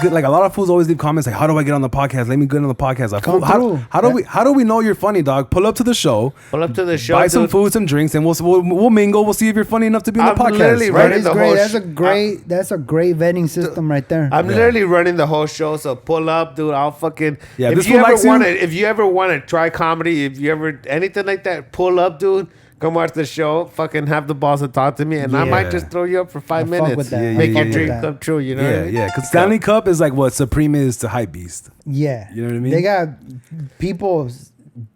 good. Like a lot of fools always leave comments like, "How do I get on the podcast? Let me get on the podcast." Like, how do we know you're funny, dog? Pull up to the show. Buy some food, some drinks, and we'll mingle. We'll see if you're funny enough to be on the podcast. Right? That's a great vetting system right there. I'm literally running the whole show, so pull up, dude. I'll fucking If you ever want to try comedy, if you ever anything like that, pull up, dude. Come watch the show. Fucking have the balls to talk to me, and I might just throw you up for 5 minutes. Make your dream come true. You know? Yeah. Because Stanley Cup is like what Supreme is to Hypebeast. Yeah, you know what I mean. They got people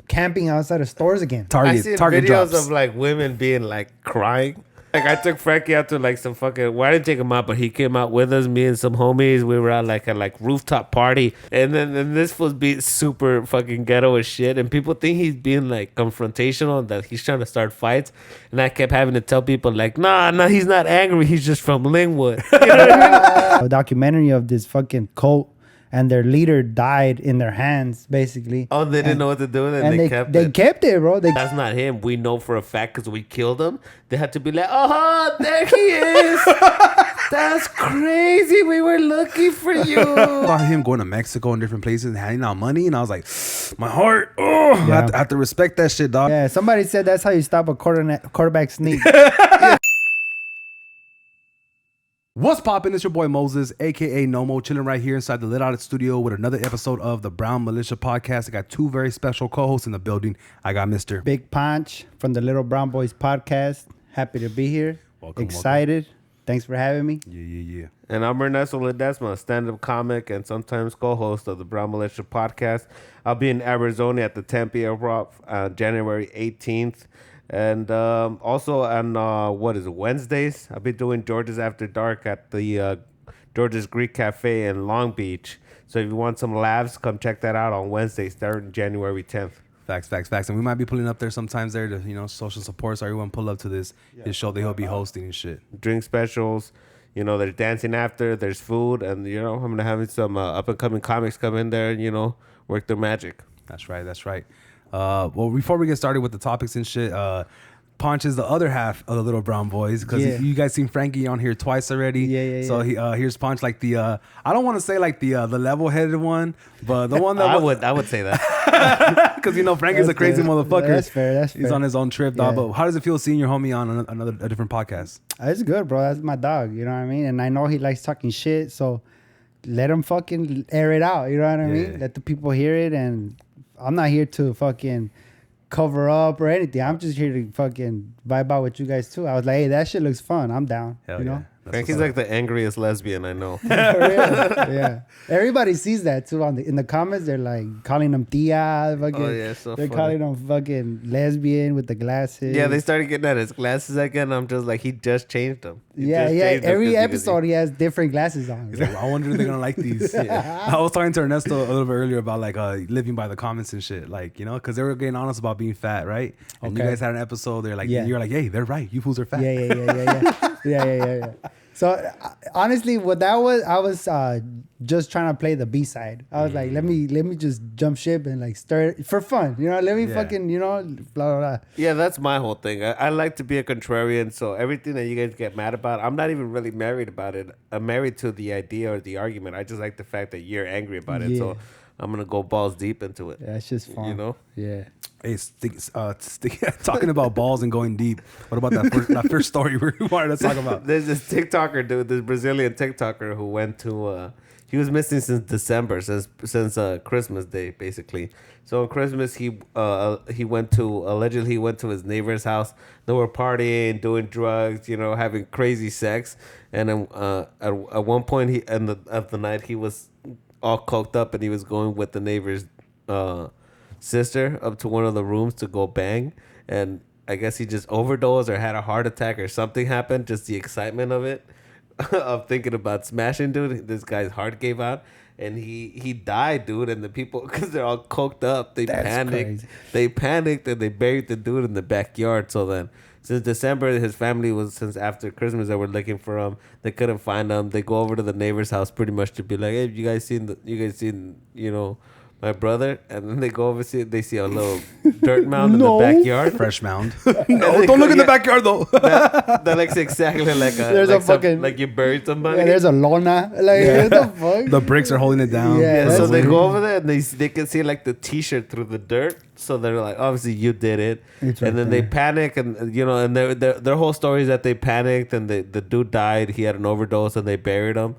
camping outside of stores again. Target videos drops of like women being like crying. Like I took Franky out to like some fucking. Well, I didn't take him out, but he came out with us. Me and some homies. We were at like a rooftop party, and then this was being super fucking ghetto as shit. And people think he's being like confrontational, that he's trying to start fights. And I kept having to tell people like, nah, he's not angry. He's just from Linwood. You know what I mean? A documentary of this fucking cult. And their leader died in their hands, basically. Oh, they didn't know what to do with it, and they kept it, bro. That's not him. We know for a fact because we killed him. They had to be like, oh, there he is. That's crazy. We were looking for you. I saw him going to Mexico and different places and handing out money, and I was like, my heart. Oh, I have to respect that shit, dog. Yeah, somebody said that's how you stop a quarterback sneak. What's poppin'? It's your boy Moses, aka Nomo, chilling right here inside the Lit Out Studio with another episode of the Brown Militia Podcast. I got two very special co-hosts in the building. I got Mr. Big Punch from the Little Brown Boys Podcast. Happy to be here. Excited. Thanks for having me. Yeah. And I'm Ernesto Ledesma, stand-up comic and sometimes co-host of the Brown Militia Podcast. I'll be in Arizona at the Tempe Improv January 18th. And also on, Wednesdays? I'll be doing George's After Dark at the George's Greek Cafe in Long Beach. So if you want some laughs, come check that out on Wednesday, starting January 10th. Facts. And we might be pulling up there sometimes there to, social support. So everyone pull up to this show that he'll be hosting and shit. Drink specials. There's dancing after. There's food. And, I'm going to have some up-and-coming comics come in there and, work their magic. That's right. Well, before we get started with the topics and shit, Ponch is the other half of the Little Brown Boys because you guys seen Franky on here twice already. Yeah. So here's Ponch, like the I don't want to say like the level-headed one, but the one that I would say that because Franky's a crazy motherfucker. That's fair. He's on his own trip, dog. But how does it feel seeing your homie on a different podcast? It's good, bro. That's my dog. You know what I mean? And I know he likes talking shit, so let him fucking air it out. You know what I mean? Let the people hear it, and I'm not here to fucking cover up or anything. I'm just here to fucking vibe out with you guys too. I was like, hey, that shit looks fun. I'm down. Hell yeah. Franky's like the angriest lesbian I know. For real? Yeah. Everybody sees that too in the comments. They're like calling them tia. Fucking, so they're funny. calling them fucking lesbian with the glasses. Yeah, they started getting at his glasses again. I'm just like, he just changed them. Every episode he has different glasses on. He's like, I wonder if they're gonna like these. I was talking to Ernesto a little bit earlier about like living by the comments and shit, like because they were getting honest about being fat, right? And you guys had an episode. They're like, you're like, hey, they're right. You fools are fat. Yeah. So honestly, what that was, I was just trying to play the B side. I was like, let me just jump ship and like stir it for fun. Let me fucking blah blah blah. Yeah, that's my whole thing. I like to be a contrarian, so everything that you guys get mad about, I'm not even really married about it. I'm married to the idea or the argument. I just like the fact that you're angry about it. So I'm gonna go balls deep into it. Yeah, it's just fun. Yeah. Hey, talking about balls and going deep. What about that first story we wanted to talk about? There's this TikToker dude, this Brazilian TikToker who went to. He was missing since December, since Christmas Day, basically. So on Christmas, he went to his neighbor's house. They were partying, doing drugs, having crazy sex. And then at one point, of the night, he was all coked up, and he was going with the neighbor's sister up to one of the rooms to go bang. And I guess he just overdosed or had a heart attack or something happened. Just the excitement of it. Of thinking about smashing, dude. This guy's heart gave out and he died, dude. And the people, because they're all coked up, they panicked. They panicked and they buried the dude in the backyard. So then, since December, his family since after Christmas, they were looking for him. They couldn't find him. They go over to the neighbor's house pretty much to be like, hey, you guys seen my brother, and then they go over they see a little dirt mound in the backyard. Fresh mound. No, don't look in the backyard though. That looks exactly like like you buried somebody. Yeah, there's a lona. Like what the fuck? The bricks are holding it down. Yeah, so they go over there and they can see like the t-shirt through the dirt. So they're like, obviously you did it. And then they panic, and you know, and their whole story is that they panicked and the dude died. He had an overdose and they buried him.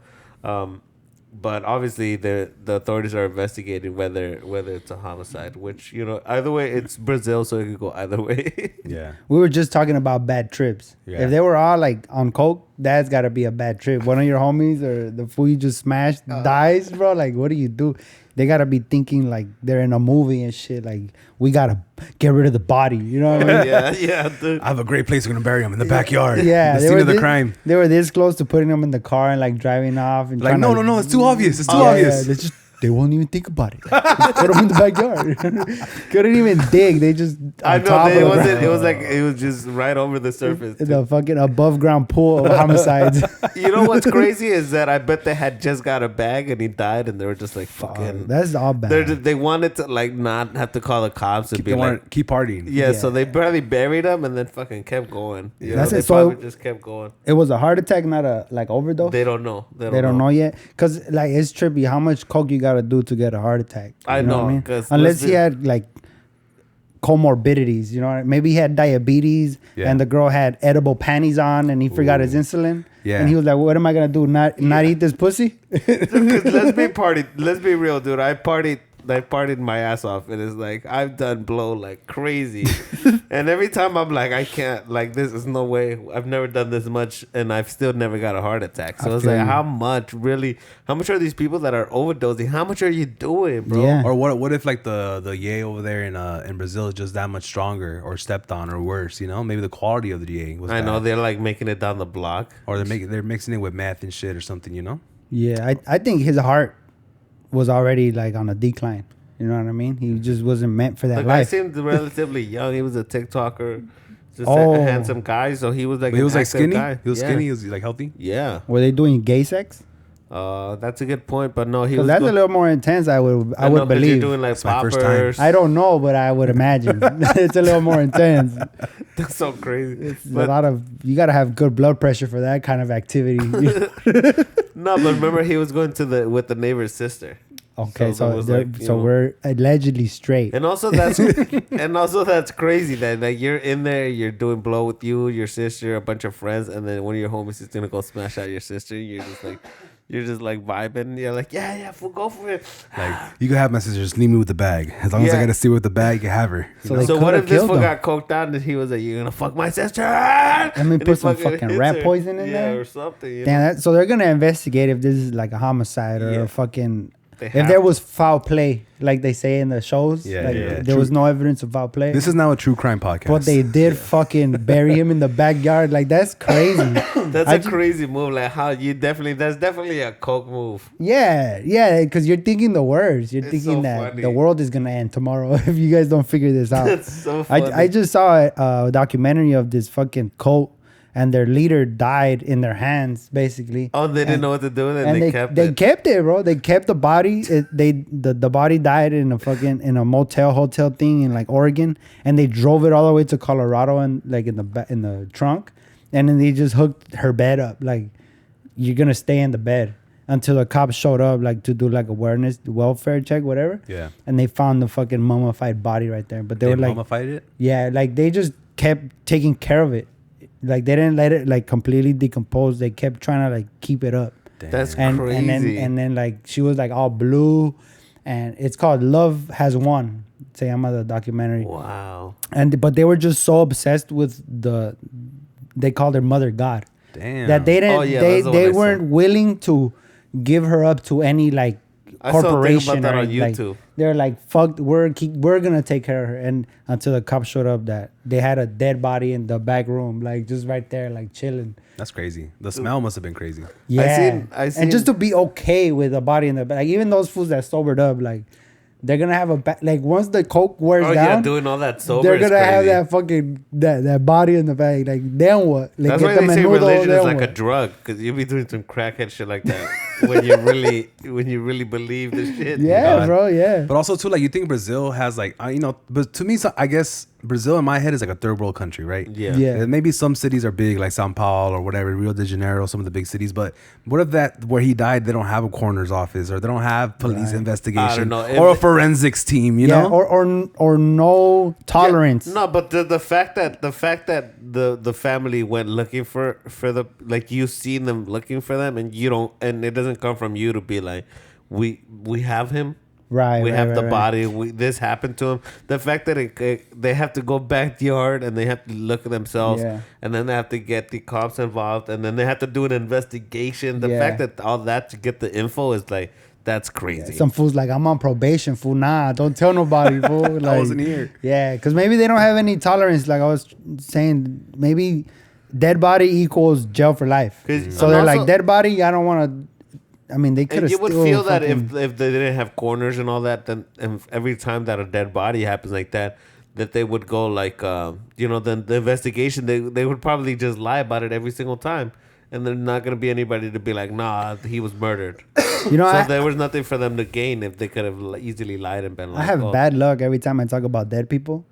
But obviously the authorities are investigating whether it's a homicide, which, you know, either way, it's Brazil, so it could go either way. Yeah. We were just talking about bad trips. Yeah. If they were all like on coke, that's got to be a bad trip. One of your homies or the fool you just smashed dies, bro. Like, what do you do? They got to be thinking like they're in a movie and shit. Like, we got to get rid of the body. You know what I mean? Yeah, dude. I have a great place we're going to bury him in the backyard. Yeah. The scene of the crime. They were this close to putting them in the car and like driving off. And like, no, it's too obvious. It's too obvious. Yeah, they won't even think about it. Just put them in the backyard. Couldn't even dig. They just I know it was just right over the surface. The fucking above ground pool of homicides. You know what's crazy is that I bet they had just got a bag and he died and they were just like fucking. That's all bad. They wanted to like not have to call the cops and keep partying. Yeah, so they barely buried him and then fucking kept going. That's it. They probably just kept going. It was a heart attack, not a like overdose. They don't know. They don't know yet, because like it's trippy how much coke you got to do to get a heart attack. I know, unless he had like comorbidities, you know, maybe he had diabetes and the girl had edible panties on and he forgot his insulin. Yeah, and he was like, "What am I gonna do? Not eat this pussy?" Let's be real, dude. I partied my ass off. It is like I've done blow like crazy, and every time I'm like, I can't. Like this is no way. I've never done this much, and I've still never got a heart attack. So it's like, how much are these people that are overdosing? How much are you doing, bro? Yeah. Or what if like the yay over there in Brazil is just that much stronger or stepped on or worse? You know, maybe the quality of the yay was. I know they're like making it down the block, or they're mixing it with meth and shit or something. You know. Yeah, I think his heart was already like on a decline. You know what I mean? He just wasn't meant for that life. I seemed relatively young. He was a TikToker, just a handsome guy. So he was like skinny. Guy. He was skinny. He was like healthy. Yeah. Were they doing gay sex? That's a good point, but no, he was. That's a little more intense. I would believe. You're doing like poppers. I don't know, but I would imagine it's a little more intense. That's so crazy. It's a lot of. You got to have good blood pressure for that kind of activity. No, but remember he was going with the neighbor's sister. Okay, so we're allegedly straight, and also that's crazy that like you're in there, you're doing blow with you, your sister, a bunch of friends, and then one of your homies is gonna go smash out your sister. You're just like vibing. You're like, yeah, go for it. Like, you can have my sister, just leave me with the bag. As long as I got to see with the bag, you can have her. So what if this fool got coked out and he was like, "You're gonna fuck my sister"? Let me put some fucking rat poison in there or something. Damn, so they're gonna investigate if this is like a homicide or a fucking. If there was foul play, like they say in the shows, there was no evidence of foul play. This is now a true crime podcast. But they did fucking bury him in the backyard. Like, that's crazy. That's a crazy move. Like, how that's definitely a coke move. Yeah, because you're thinking the worst. You're thinking that the world is going to end tomorrow if you guys don't figure this out. That's so funny. I just saw a documentary of this fucking cult. And their leader died in their hands, basically. Oh, they didn't know what to do with it. And they kept it, bro. They kept the body. The body died in a hotel thing in like Oregon, and they drove it all the way to Colorado and like in the trunk, and then they just hooked her bed up. Like, you're gonna stay in the bed until the cops showed up, like to do like awareness, welfare check, whatever. Yeah. And they found the fucking mummified body right there. But they were like mummified it. Yeah, like they just kept taking care of it. Like, they didn't let it like completely decompose. They kept trying to like keep it up. Damn. That's crazy. And then like she was like all blue, and it's called Love Has Won. Se llama the documentary. Wow. But they were just so obsessed with they called their mother God. Damn. That they didn't. They weren't willing to give her up to any like corporation. I saw about that on YouTube. Like, they're like, fuck, we're gonna take care of her. And until the cops showed up, that they had a dead body in the back room, like just right there, like chilling. That's crazy. The smell must have been crazy. Yeah. I seen, and just to be okay with a body in the back, like even those fools that sobered up, like they're gonna have like once the coke wears down, yeah, doing all that sober, they're gonna have that fucking that body in the bag. Like, then what? Like, that's why they say religion is like a drug, because you'll be doing some crackhead shit like that. when you really believe the shit. Yeah, bro. Yeah. But also too, like you think Brazil has like but to me, so I guess Brazil in my head is like a third world country, right? Yeah. And maybe some cities are big, like Sao Paulo or whatever, Rio de Janeiro, some of the big cities. But what if that where he died, they don't have a coroner's office or they don't have police investigation or a forensics team, you know? Or no tolerance. Yeah, no, but the fact that the family went looking for the, like, you seen them looking for them and you don't, and it doesn't come from you to be like, we have him. Right, we right, have right, the right. body. This happened to him. The fact that they have to go backyard and they have to look at themselves, and then they have to get the cops involved, and then they have to do an investigation. The fact that all that to get the info is like, that's crazy. Some fool's like, I'm on probation, fool. Nah, don't tell nobody, fool. Like, I wasn't here. Yeah, because maybe they don't have any tolerance. Like I was saying, maybe dead body equals jail for life. So they're like, dead body, I don't want to. I mean, they could have. You would feel that if they didn't have corners and all that, then every time that a dead body happens like that they would go like, the investigation, they would probably just lie about it every single time. And there's not going to be anybody to be like, nah, he was murdered. So there was nothing for them to gain if they could have easily lied and been like, I have bad luck every time I talk about dead people.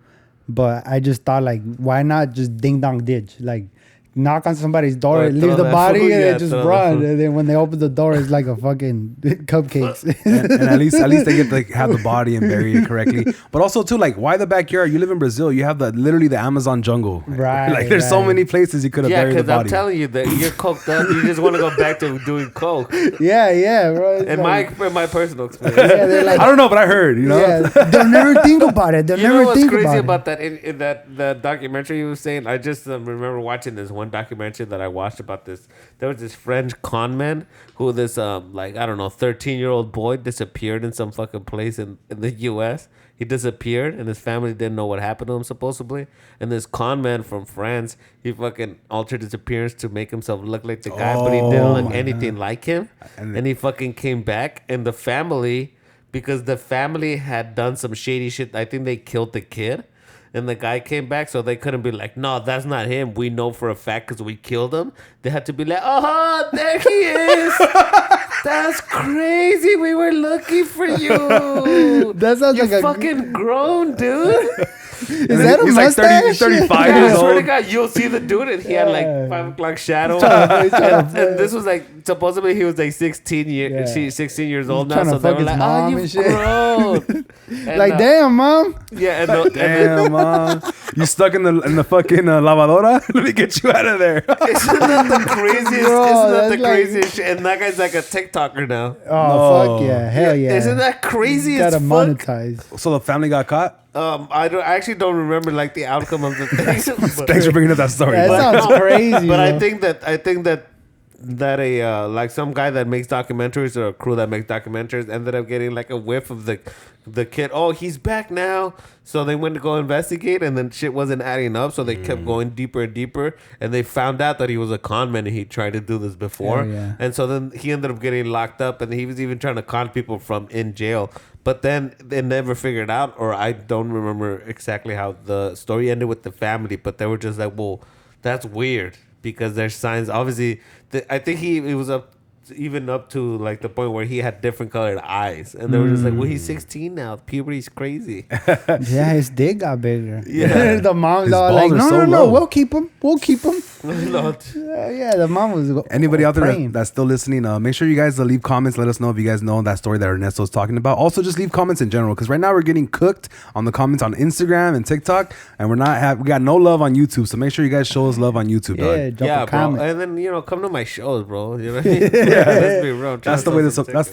But I just thought, like, why not just ding dong ditch? Like, knock on somebody's door, leave the body, and then just run. And then when they open the door, it's like a fucking cupcakes. and at least they get to have the body and bury it correctly. But also too, like, why the backyard? You live in Brazil, you have literally the Amazon jungle. Right. Like there's so many places you could have buried the body. Yeah, because I'm telling you that you're coked up. You just want to go back to doing coke. Yeah, bro. In my personal experience. Yeah, they're like, I don't know, but I heard, Yeah, they'll never think about it. They'll never think about it. What's crazy about that in the documentary you were saying? I just remember watching this one documentary that I watched about this. There was this French con man who this 13-year-old boy disappeared in some fucking place in the US. He disappeared and his family didn't know what happened to him supposedly. And this con man from France, he fucking altered his appearance to make himself look like the guy, but he didn't look anything like him. And he fucking came back, and the family, because the family had done some shady shit, I think they killed the kid. And the guy came back, so they couldn't be like, no, that's not him. We know for a fact because we killed him. They had to be like, oh, there he is. That's crazy. We were looking for you. That sounds You're like a fucking grown, dude. Is that a he's mustache? like 30, he's 35 Yeah, years I swear to old. God, you'll see the dude, and he had like 5 o'clock shadow. And this was like, supposedly he was like 16 years old now. So they were like, oh, you've grown. And, like, damn, mom. Yeah, Damn, you stuck in the fucking lavadora? Let me get you out of there. Isn't that the craziest? Bro, isn't that the that's like- craziest shit? And that guy's like a TikToker now. Oh, fuck yeah. Hell yeah. Isn't that crazy You as gotta fuck? monetize. So the family got caught? I actually don't remember like the outcome of the thing. Thanks for bringing up that story. That bro. sounds crazy. But bro. I think that a like some guy that makes documentaries or a crew that makes documentaries ended up getting like a whiff of the kid. Oh, he's back now. So they went to go investigate, and then shit wasn't adding up. So they kept going deeper and deeper, and they found out that he was a con man and he tried to do this before. Yeah. And so then he ended up getting locked up, and he was even trying to con people from in jail. But then they never figured out, or I don't remember exactly how the story ended with the family. But they were just like, well, that's weird. Because there's signs, obviously. I think he was up to like the point where he had different colored eyes, and they were just like, "Well, he's 16 now. Puberty's crazy." Yeah, his dick got bigger. Yeah. The mom's His all balls like, are so no, low. we'll keep him. No. Yeah, the mom was. Anybody out there praying. that's still listening, make sure you guys leave comments. Let us know if you guys know that story that Ernesto's talking about. Also, just leave comments in general, because right now we're getting cooked on the comments on Instagram and TikTok, and we got no love on YouTube. So make sure you guys show us love on YouTube, dog. Drop a bro. comment. And then come to my shows, bro. You know what I mean? Let's be real. That's the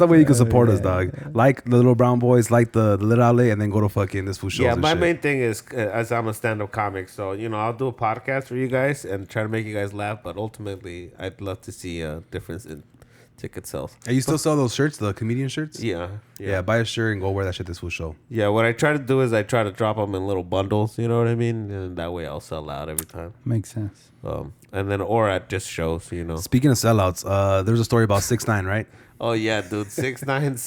way you can support us, dog. Like the Little Brown Boys, like the Little Outlet, and then go to fucking this food shows. Yeah, and my shit. main thing is, as I'm a stand-up comic, so I'll do a podcast for you guys and try to make you guys laugh. But ultimately, I'd love to see a difference in ticket sales. Hey, you still sell those shirts, the comedian shirts? Yeah. Buy a shirt and go wear that shit this food show. Yeah, what I try to do is I try to drop them in little bundles. You know what I mean? And that way I'll sell out every time. Makes sense. And then or at just shows. Speaking of sellouts, there's a story about 6ix9ine, right? Oh yeah, dude, 6ix9ine.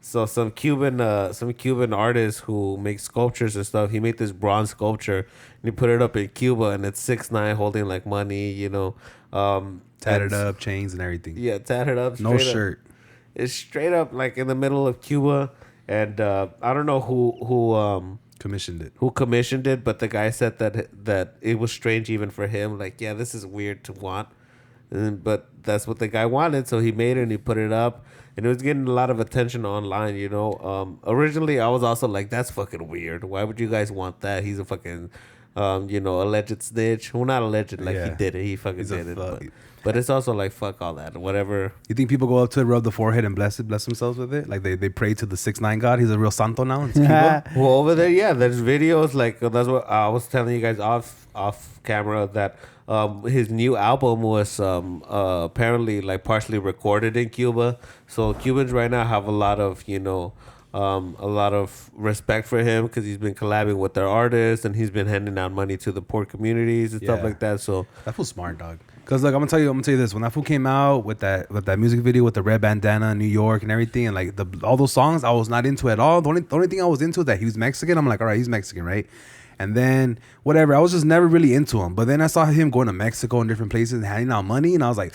So some Cuban artist who makes sculptures and stuff. He made this bronze sculpture and he put it up in Cuba, and it's 6ix9ine holding like money, tatted up, chains and everything. Yeah, tatted up. No shirt. It's straight up like in the middle of Cuba, and I don't know who commissioned it. Who commissioned it? But the guy said that it was strange even for him. Like, yeah, this is weird to want, but that's what the guy wanted, so he made it and he put it up. And it was getting a lot of attention online, you know. Originally, I was also like, that's fucking weird. Why would you guys want that? He's a fucking, alleged snitch. Well, not alleged, like he did it. He fucking did it. But it's also like, fuck all that. Whatever. You think people go up to it, rub the forehead and bless themselves with it? Like they pray to the 6ix9ine God? He's a real santo now in Cuba? Well, over there, yeah, there's videos. Like, that's what I was telling you guys off camera, that his new album was apparently like partially recorded in Cuba. So Cubans right now have a lot of respect for him because he's been collabing with their artists and he's been handing out money to the poor communities and stuff like that. So that fool's smart, dog. Cause like I'm gonna tell you this: when that fool came out with that music video with the red bandana in New York and everything, and like all those songs, I was not into at all. The only thing I was into is that he was Mexican. I'm like, all right, he's Mexican, right? And then whatever, I was just never really into him. But then I saw him going to Mexico and different places and handing out money, and I was like,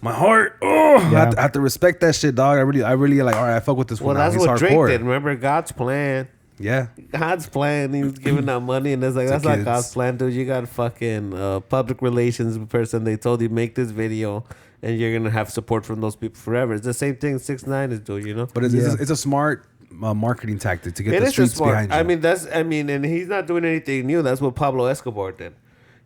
my heart, I have to respect that shit, dog. I really like, all right, I fuck with this one. Well, that's what Drake did. Remember God's plan? Yeah, God's plan. He was giving out money, and it's like, that's not God's plan, dude. You got a fucking public relations person. They told you make this video, and you're gonna have support from those people forever. It's the same thing 6ix9ine is doing, you know. But it's a smart marketing tactic to get the streets behind you. I mean, and he's not doing anything new. That's what Pablo Escobar did.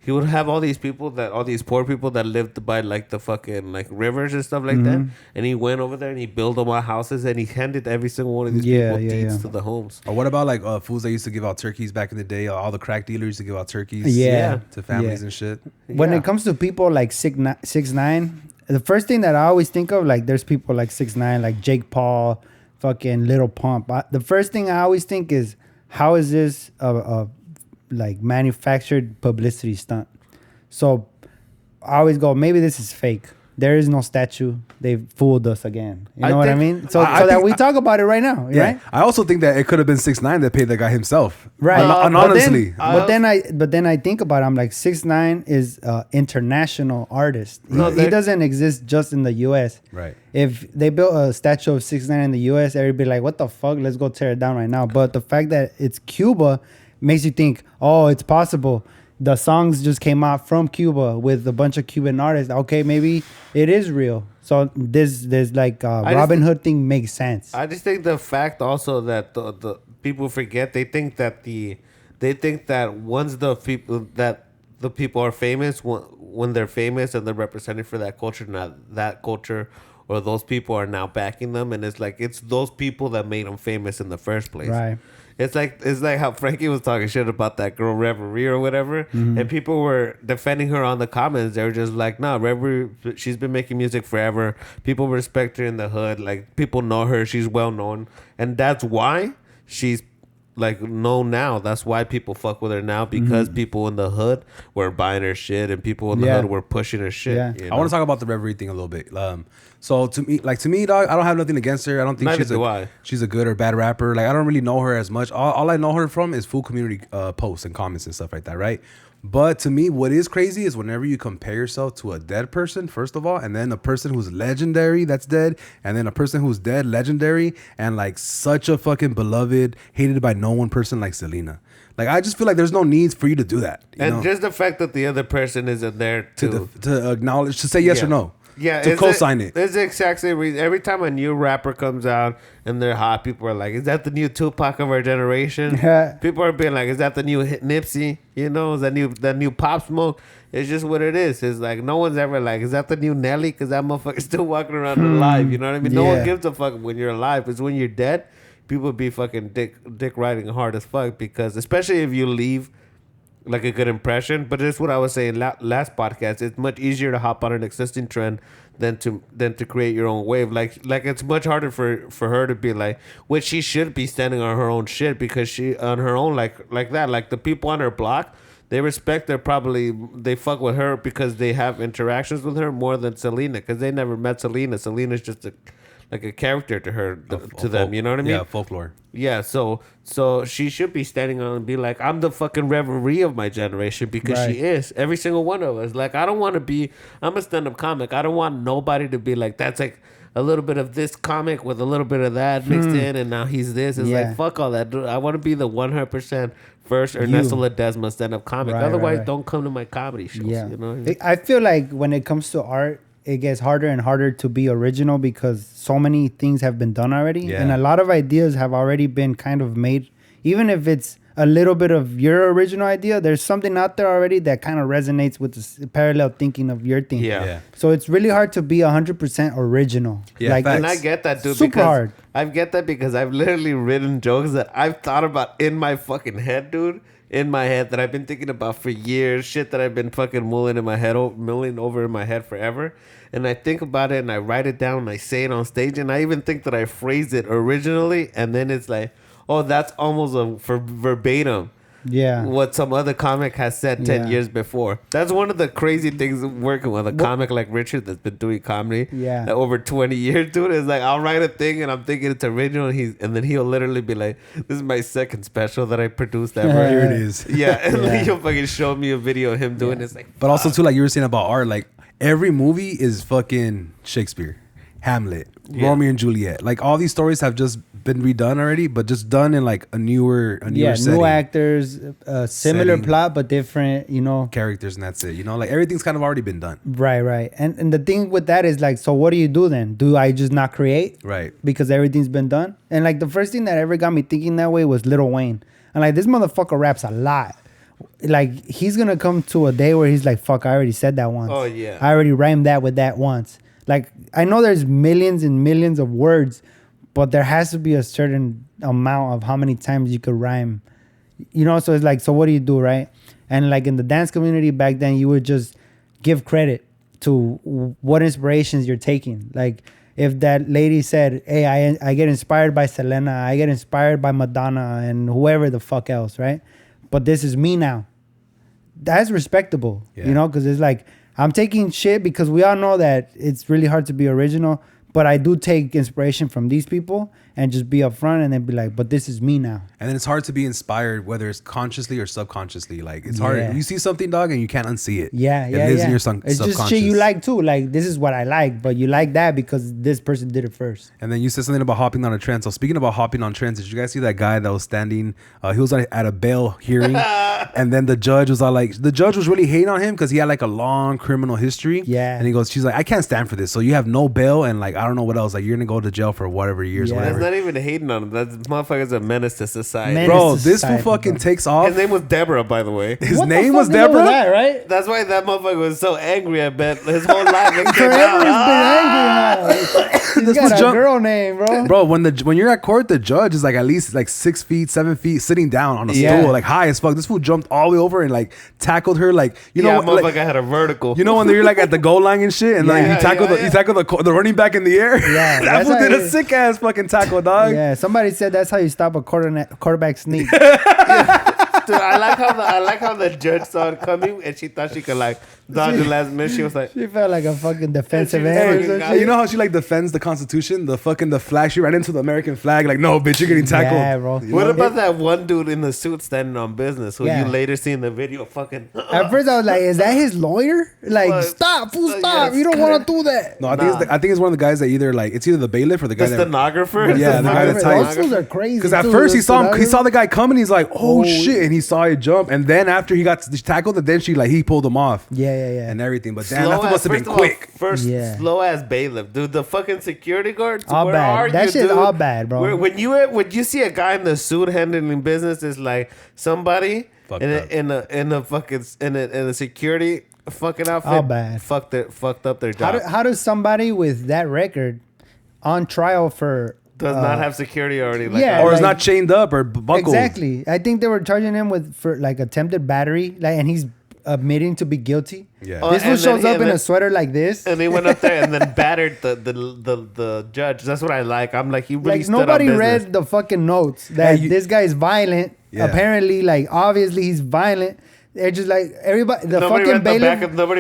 He would have all these poor people that lived by like the fucking like rivers and stuff like that, and he went over there and he built them all houses and he handed every single one of these people deeds to the homes. Or what about like fools that used to give out turkeys back in the day? All the crack dealers used to give out turkeys, to families and shit. When it comes to people like 6ix9ine, the first thing that I always think of, like, there's people like 6ix9ine, like Jake Paul, fucking Little Pump. The first thing I always think is, how is this a like manufactured publicity stunt? So I always go, maybe this is fake. There is no statue. They fooled us again. You know what I mean? So that we talk about it right now, right? I also think that it could have been 6ix9ine that paid the guy himself, right? Honestly, but then I think about it. I'm like, 6ix9ine is an international artist. He doesn't exist just in the U.S. Right. If they built a statue of 6ix9ine in the U.S., everybody like, what the fuck? Let's go tear it down right now. But the fact that it's Cuba makes you think, oh, it's possible. The songs just came out from Cuba with a bunch of Cuban artists. Okay, maybe it is real. So this like Robin Hood thing makes sense. I just think the fact also that the people forget, they think that once the people are famous, when they're famous and they're represented for that culture, not that culture or those people are now backing them, and it's like it's those people that made them famous in the first place. Right. It's like how Franky was talking shit about that girl Reverie or whatever, and people were defending her on the comments. They were just like, "Nah, Reverie, she's been making music forever. People respect her in the hood. Like, people know her. She's well known, and that's why she's like known now. That's why people fuck with her now, because people in the hood were buying her shit and people in the hood were pushing her shit." Yeah. You know? I want to talk about the Reverie thing a little bit. So to me, dog, I don't have nothing against her. I don't think she's a good or bad rapper. Like, I don't really know her as much. All I know her from is full community posts and comments and stuff like that, right? But to me, what is crazy is whenever you compare yourself to a dead person, first of all, and then a person who's legendary that's dead, and then a person who's dead, legendary, and like such a fucking beloved, hated by no one person like Selena. Like, I just feel like there's no need for you to do that. And know? Just the fact that the other person isn't there to acknowledge, to say yes or no. Yeah, to co-sign it. It's the exact same reason. Every time a new rapper comes out and they're hot, people are like, "Is that the new Tupac of our generation?" People are being like, "Is that the new Nipsey? You know, is that new Pop Smoke?" It's just what it is. It's like no one's ever like, "Is that the new Nelly?" Because that motherfucker's still walking around alive. You know what I mean? No one gives a fuck when you're alive. It's when you're dead, people be fucking dick riding hard as fuck, because especially if you leave like a good impression. But it's what I was saying last podcast. It's much easier to hop on an existing trend than to create your own wave. Like it's much harder for her to be like, which she should be standing on her own shit, because she on her own like that. Like the people on her block, they respect her. Probably they fuck with her because they have interactions with her more than Selena, because they never met Selena. Selena's just like a character to her, to them. You know what I mean? Yeah, folklore. Yeah, so she should be standing on and be like, I'm the fucking reverie of my generation, because she is. Every single one of us. Like, I don't want to be, I'm a stand-up comic. I don't want nobody to be like, that's like a little bit of this comic with a little bit of that mixed in, and now he's this. It's like, fuck all that. Dude, I want to be the 100% first Ernesto Ledesma stand-up comic. Otherwise, don't come to my comedy shows. Yeah. You know? I feel like when it comes to art, it gets harder and harder to be original because so many things have been done already. Yeah. And a lot of ideas have already been kind of made. Even if it's a little bit of your original idea, there's something out there already that kind of resonates with the parallel thinking of your thing. Yeah. So it's really hard to be 100% original. Yeah, like, and I get that, dude. Super hard. I get that because I've literally written jokes that I've thought about in my fucking head, dude. In my head, that I've been thinking about for years. Shit that I've been fucking mulling over in my head forever. And I think about it and I write it down and I say it on stage. And I even think that I phrased it originally. And then it's like, oh, that's almost for verbatim. Yeah. What some other comic has said 10 years before. That's one of the crazy things working with a comic like Richard that's been doing comedy over 20 years, dude. Is like, I'll write a thing and I'm thinking it's original. And then he'll literally be like, this is my second special that I produced ever. Here it is. Yeah. And then he'll fucking show me a video of him doing this. Like, but also, too, like you were saying about art, like every movie is fucking Shakespeare, Hamlet, Romeo and Juliet. Like all these stories have just been redone already, but just done in like a newer setting. New actors, similar plot but different, characters, and that's it. Like everything's kind of already been done. Right. And the thing with that is like, so what do you do then? Do I just not create? Right. Because everything's been done. And like the first thing that ever got me thinking that way was Lil Wayne. And like this motherfucker raps a lot. Like he's gonna come to a day where he's like, fuck, I already said that once. Oh yeah, I already rhymed that with that once. Like I know there's millions and millions of words, but there has to be a certain amount of how many times you could rhyme. So it's like, so what do you do, right? And like in the dance community back then, you would just give credit to what inspirations you're taking. Like if that lady said, hey, I get inspired by Selena, I get inspired by Madonna and whoever the fuck else, right? But this is me now. That's respectable, because it's like, I'm taking shit because we all know that it's really hard to be original. But I do take inspiration from these people and just be upfront and then be like, but this is me now. And then it's hard to be inspired, whether it's consciously or subconsciously. Like it's hard. You see something, dog, and you can't unsee it. Yeah. It lives in your It's subconscious. just shit you like too. Like this is what I like, but you like that because this person did it first. And then you said something about hopping on a trend. So speaking about hopping on trends, did you guys see that guy that was standing? He was at a bail hearing, and then the judge was really hating on him because he had like a long criminal history. Yeah. And she's like, I can't stand for this. So you have no bail, and like I don't know what else. Like you're gonna go to jail for whatever years, whatever. That's not even hating on him. That motherfucker's a menace to society. Bro, this fool fucking takes off. His name was Deborah, by the way. His name was Deborah? That, right? That's why that motherfucker was so angry, I bet. His whole life. Forever he's been angry. He's got a girl name, bro. Bro, when you're at court, the judge is like at least like 6 feet, 7 feet, sitting down on a stool, like high as fuck. This fool jumped all the way over and like tackled her, like motherfucker had a vertical. You know when you're like at the goal line and shit, and like you tackle the running back in the air. Yeah, that fool did a sick ass fucking tackle, dog. Yeah, somebody said that's how you stop a quarterback sneak. Dude, I like how the judge saw it coming and she thought she could like dodge the last minute. She was like, she felt like a fucking defensive end. You know how she like defends the Constitution, the flag. She ran into the American flag. Like, no, bitch, you're getting tackled. Yeah, bro. What about that one dude in the suit standing on business who you later see in the video? Fucking. At first, I was like, is that his lawyer? Like, stop, fool, stop! You don't want to do that. No, I think it's one of the guys that either the bailiff or the guy. The stenographer. Yeah, the guy that types. Those are crazy. Because at first he saw the guy coming. He's like, oh shit, and he saw it jump. And then after he got tackled, and then he pulled him off. Yeah. And everything. But damn, that must have been quick. Slow ass bailiff, dude. The fucking security guards. All where bad. are That you, shit's dude? all bad, bro. When you see a guy in the suit handling business, it's like somebody in a security fucking outfit. All bad. Fucked up their job. How does somebody with that record on trial for does not have security already? Or is not chained up or buckled. Exactly. I think they were charging him for like attempted battery, and he's admitting to be guilty. Yeah. This one shows up in a sweater like this, and they went up there and then battered the judge. That's what I like. I'm like, he really like stood nobody on read the fucking notes that this guy is violent. Yeah. Apparently, like obviously he's violent. They're just like everybody. Nobody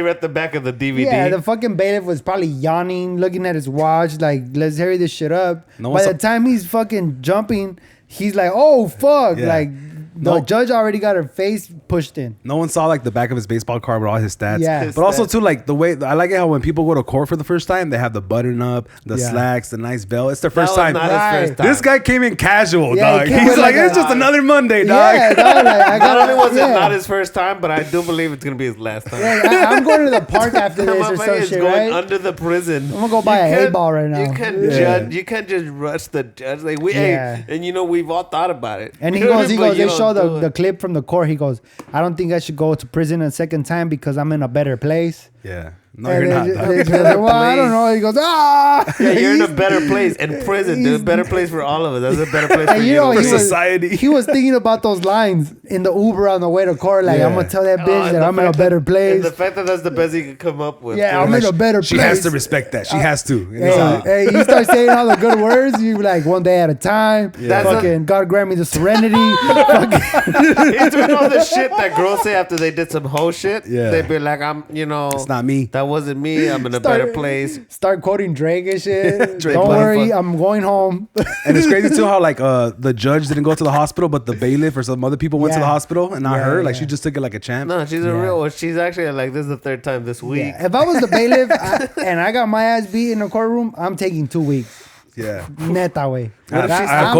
read the back of the DVD. Yeah, the fucking bailiff was probably yawning, looking at his watch, like, let's hurry this shit up. By the time he's fucking jumping, he's like, oh fuck, like. The judge already got her face pushed in. No one saw like the back of his baseball card with all his stats. Yeah. But also too, like the way I like it how when people go to court for the first time, they have the button up, the slacks, the nice belt. It's their first time. Not his first time. This guy came in casual, dog. He's like, it's just another Monday, dog. Yeah, dog, like, not only was it not his first time, but I do believe it's gonna be his last time. Yeah, I'm going to the park after this or some shit, going right? under the prison. I'm gonna go buy a 8-ball right now. You can't judge. You can't just rush the judge. Like and you know we've all thought about it. And he goes. They show the clip from the court. He goes, I don't think I should go to prison a second time because I'm in a better place. Yeah. No, you're not. Well, I don't know. He goes, Yeah, you're in a better place. In prison, there's a better place for all of us. That's a better place for you. For society. He was thinking about those lines in the Uber on the way to court. Like, I'm going to tell that bitch that I'm in a better place. And the fact that that's the best he could come up with. Yeah, I'm in a better place. She has to respect that. She has to. Hey, you start saying all the good words. You like, one day at a time. Fucking God grant me the serenity. It's doing all the shit that girls say after they did some hoe shit. Yeah. They'd be like, it's not me. That wasn't me. I'm in a better place. Start quoting Drake and shit. Don't worry, I'm going home. And it's crazy too how like the judge didn't go to the hospital, but the bailiff or some other people went to the hospital and not her. Like she just took it like a champ. No, she's a real one. She's actually like, this is the third time this week. Yeah. If I was the bailiff and I got my ass beat in the courtroom, I'm taking 2 weeks. Yeah. Neta way. I'm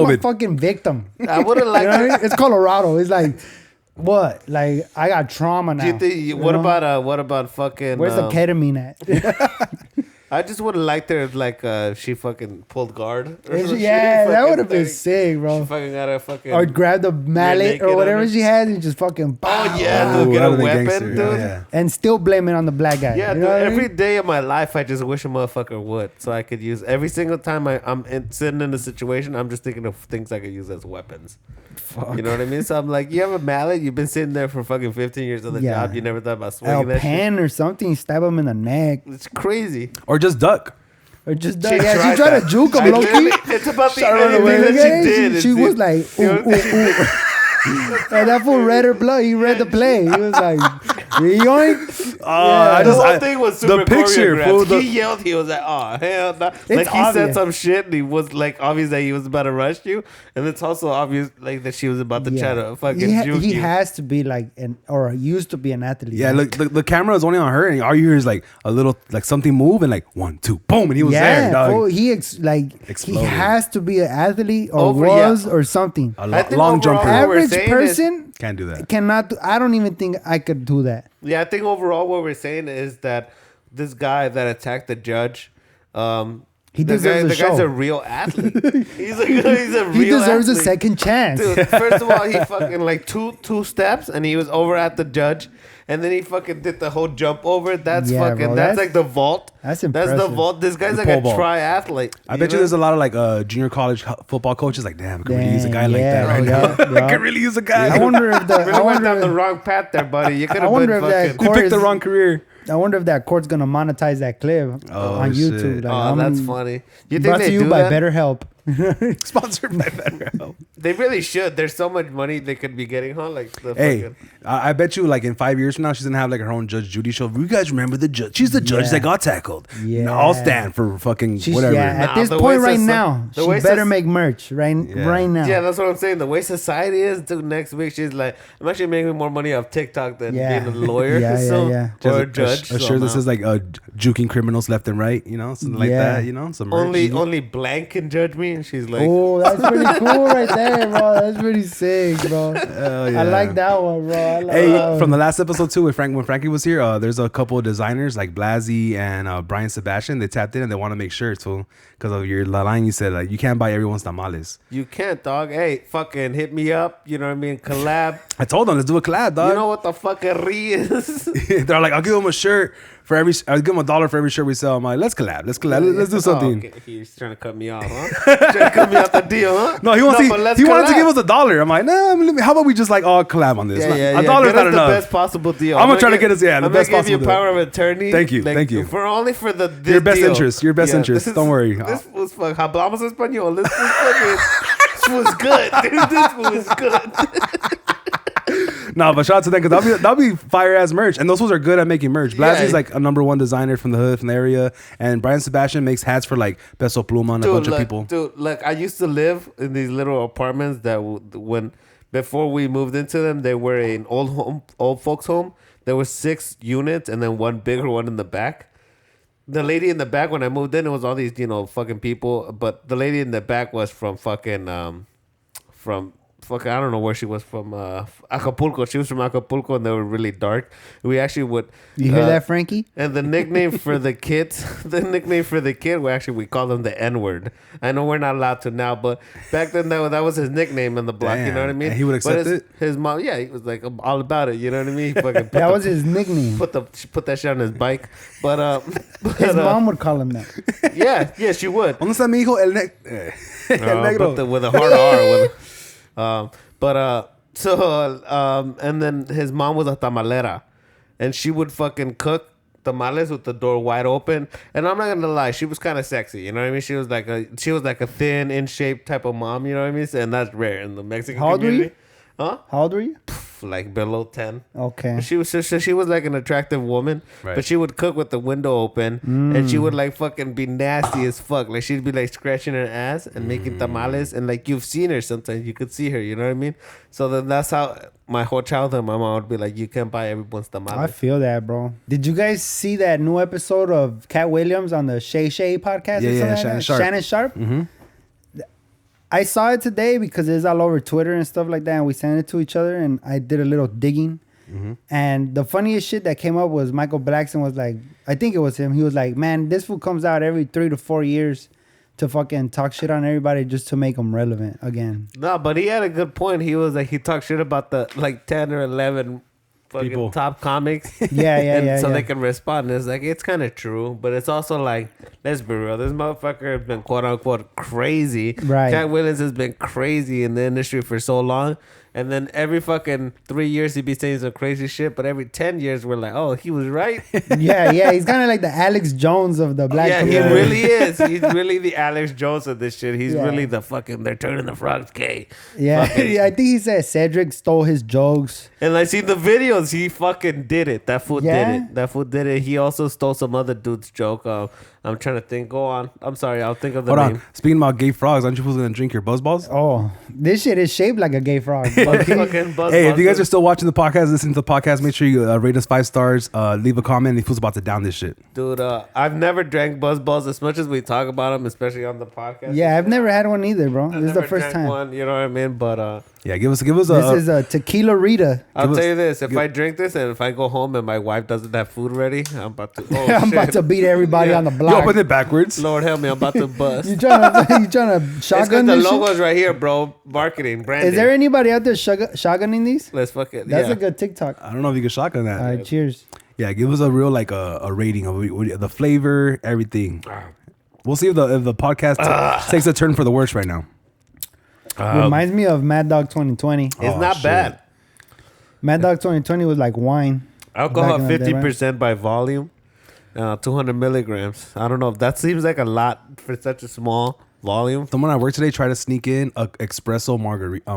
a fucking victim. I wouldn't like that. It's Colorado. It's like, what? Like, I got trauma now. What about fucking... Where's the ketamine at? I just would have liked her if like she fucking pulled guard. Yeah, that would have been sick, bro. She fucking got a fucking... Or grabbed a mallet or whatever she had and just fucking... Oh, yeah, dude. Get a weapon, dude. Yeah. And still blame it on the black guy. Yeah, dude. Every day of my life, I just wish a motherfucker would. So I could use... Every single time I'm sitting in a situation, I'm just thinking of things I could use as weapons. Fuck. You know what I mean? So I'm like, you have a mallet? You've been sitting there for fucking 15 years on the job. You never thought about swinging that shit? A pen or something. Stab him in the neck. It's crazy. Or just duck. Or just duck. Yeah, she tried to juke him, low-key. It's about the only thing that she did. She was like, ooh. And that fool read her blood. He read the play. He was like, yoink. The whole thing was super the picture, choreographed. He yelled. He was like, oh, hell no. Like, he said some shit, and he was like, obvious that he was about to rush you. And it's also obvious like that she was about to try to fucking juke you. He has to be like, or used to be an athlete. Yeah, look, the camera is only on her, and all you hear is like a little, like something move, and like 1, 2, boom, and he was there, dog. Bro, he has to be an athlete or or something. A long jumper. Average person can't do that. Cannot. I don't even think I could do that. Yeah, I think overall what we're saying is that this guy that attacked the judge, he deserves a show. The guy's a real athlete. he's a real He deserves athlete. A second chance. Dude, first of all, he fucking like two steps and he was over at the judge. And then he fucking did the whole jump over. That's that's like the vault. That's impressive. That's the vault. This guy's like a triathlete. I bet you there's a lot of like junior college football coaches like, damn, I could really use a guy like that right now. I could really use a guy. I wonder if I went down the wrong path there, buddy. You could have been fucking... You picked the wrong career. I wonder if that court's gonna monetize that clip on YouTube. Like, that's funny. You think brought to you by BetterHelp. Sponsored by BetterHelp. They really should. There's so much money they could be getting, huh? Like, I bet you, like in 5 years from now, she's gonna have like her own Judge Judy show. You guys remember the judge? She's the judge that got tackled. Yeah, I'll stand for fucking whatever. Yeah, at this point right now, she better make merch right now. Yeah, that's what I'm saying. The way society is, dude, next week she's like, I'm actually making more money off TikTok than being a lawyer or a judge. I'm sure this is like juking criminals left and right, you know, something like that, you know. Some only blank can judge me, and she's like, oh, that's pretty cool right there, bro. That's pretty sick, bro. I like that one, bro. From the last episode too, when Franky was here, there's a couple of designers like Blasey and Brian Sebastian. They tapped in and they want to make shirts, so because of your line, you said like you can't buy everyone's tamales. You can't, dog. Hey, fucking hit me up. You know what I mean? Collab. I told them let's do a collab, dog. You know what the fucking is? They're like, I'll give them a shirt for every. I'll give them $1 for every shirt we sell. I'm like, let's collab. Let's do something. Okay. He's trying to cut me off, huh? Trying to cut me off the deal, huh? No, he wanted to give us $1. I'm like, nah. How about we just like all collab on this? $1 is not enough. The best possible deal. I'm gonna try to get us the best possible deal. I'm gonna give you power of attorney. Thank you. For your best interest. Your best interest. Don't worry. This was fuck. Hablamos español. This was good, dude. This was good. No, but shout out to them because that'll be fire ass merch, and those fools are good at making merch. Blasie's like a #1 designer from the hood, from the area, and Brian Sebastian makes hats for like Peso Pluma and a bunch of people. Dude, like I used to live in these little apartments that before we moved into them, they were an old folks home. There were 6 units and then one bigger one in the back. The lady in the back, when I moved in, it was all these, fucking people. But the lady in the back was from fucking, I don't know where she was from, Acapulco. She was from Acapulco, and they were really dark. We actually would... You hear that, Franky? And the nickname for the kids, we call them the N-word. I know we're not allowed to now, but back then that was his nickname in the block. Damn. You know what I mean? And he would accept it? His mom, yeah, he was like all about it. You know what I mean? Fucking That was his nickname. Put that shit on his bike. But his mom would call him that. Yeah, she would. ¿Dónde está mi hijo? El negro. With a hard R. And then his mom was a tamalera, and she would fucking cook tamales with the door wide open. And I'm not gonna lie, she was kind of sexy. You know what I mean? She was like a thin, in shape type of mom. You know what I mean? And that's rare in the Mexican community. Huh? How old were you? Like below 10. Okay. She was like an attractive woman, right. But she would cook with the window open, and she would like fucking be nasty as fuck. Like she'd be like scratching her ass and making tamales, and like you've seen her sometimes. You could see her. You know what I mean? So then that's how my whole childhood, my mom would be like, "You can't buy everyone's tamales." I feel that, bro. Did you guys see that new episode of Katt Williams on the Shay podcast? Yeah, Shannon Sharp. Shannon Sharp. Mm-hmm. I saw it today because it's all over Twitter and stuff like that, and we sent it to each other, and I did a little digging. Mm-hmm. And the funniest shit that came up was Michael Blackson was like, I think it was him. He was like, man, this fool comes out every 3 to 4 years to fucking talk shit on everybody just to make them relevant again. No, but he had a good point. He was like, he talked shit about the like 10 or 11 fucking people. Top comics. Yeah. So they can respond. It's like, it's kind of true, but it's also like, let's be real. This motherfucker has been quote unquote crazy. Right. Katt Williams has been crazy in the industry for so long. And then every fucking 3 years he'd be saying some crazy shit, but every 10 years we're like, oh, he was right. Yeah. He's kind of like the Alex Jones of the black community. He really is. He's really the Alex Jones of this shit. He's really the fucking, they're turning the frogs gay. Yeah. I think he said Cedric stole his jokes. And I seen the videos. He fucking did it. That fool did it. He also stole some other dude's joke. I'm trying to think. Go on. I'm sorry. I'll think of the name. Speaking about gay frogs, aren't you supposed to drink your buzz balls? Oh, this shit is shaped like a gay frog. Hey, if you guys are still watching the podcast, listening to the podcast, make sure you rate us 5 stars. Leave a comment. If who's about to down this shit, dude. I've never drank buzz balls as much as we talk about them, especially on the podcast. Yeah, I've never had one either, bro. This is the first time. One, you know what I mean? But yeah, give us a. This is a tequila Rita. I'll tell you this: if I drink this and if I go home and my wife doesn't have food ready, I'm about to. Oh, I'm about to beat everybody on the block. You open it backwards. Lord help me, I'm about to bust. you trying to shotgun the this logo's shit? right here, bro. Marketing, branding. Is there anybody out there shotgunning these? Let's fuck it. That's a good TikTok. I don't know if you can shotgun that. All right, cheers. Yeah, give us a real like a rating of the flavor, everything. We'll see if the podcast takes a turn for the worse right now. Reminds me of Mad Dog 2020. It's not bad. Mad Dog 2020 was like wine. Alcohol 50% by volume. 200 milligrams. I don't know if that seems like a lot for such a small volume. Someone at work today tried to sneak in a espresso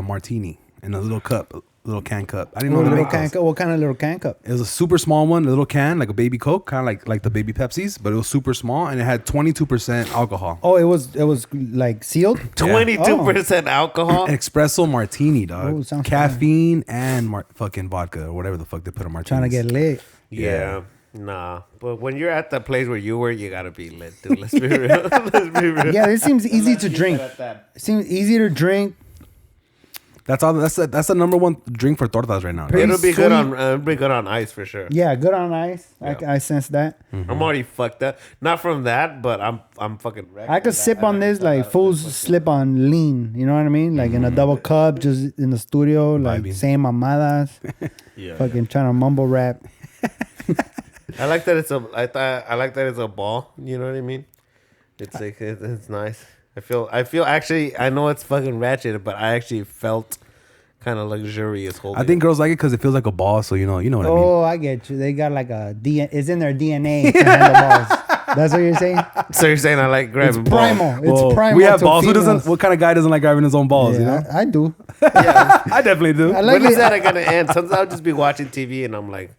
martini in a little cup, little can cup. I didn't know little can cup. What kind of little can cup? It was a super small one, a little can, like a baby Coke, kind of like the baby Pepsis, but it was super small and it had 22% alcohol. Oh, it was like sealed. 22% alcohol. An espresso martini, dog. Oh, caffeine and fucking vodka or whatever the fuck they put on martinis. Trying to get lit. Yeah. Nah, but when you're at the place where you were, you gotta be lit, dude. Let's be real. Let's be real. Yeah, this seems easy to drink. It seems easy to drink. That's all. That's the #1 drink for tortas right now. It'll be good on ice for sure. Yeah, good on ice. Yeah. I sense that. Mm-hmm. I'm already fucked up. Not from that, but I'm fucking wrecked. I could sip on this like fools slip on lean. You know what I mean? Like in a double cup, just in the studio, like saying mamadas. Fucking trying to mumble rap. I like that it's I like that it's a ball. You know what I mean? It's like it's nice. I feel actually, I know it's fucking ratchet, but I actually felt kind of luxurious holding. I think girls like it because it feels like a ball. So you know what I mean. Oh, I get you. They got like it's in their DNA to handle balls. That's what you're saying? So you're saying I like grabbing It's primal. balls? It's primal. We have to balls. Who females. doesn't? What kind of guy doesn't like grabbing his own balls? Yeah, You know, I do. Yeah. I definitely do. I like When is it. that gonna end? Sometimes I'll just be watching TV and I'm like,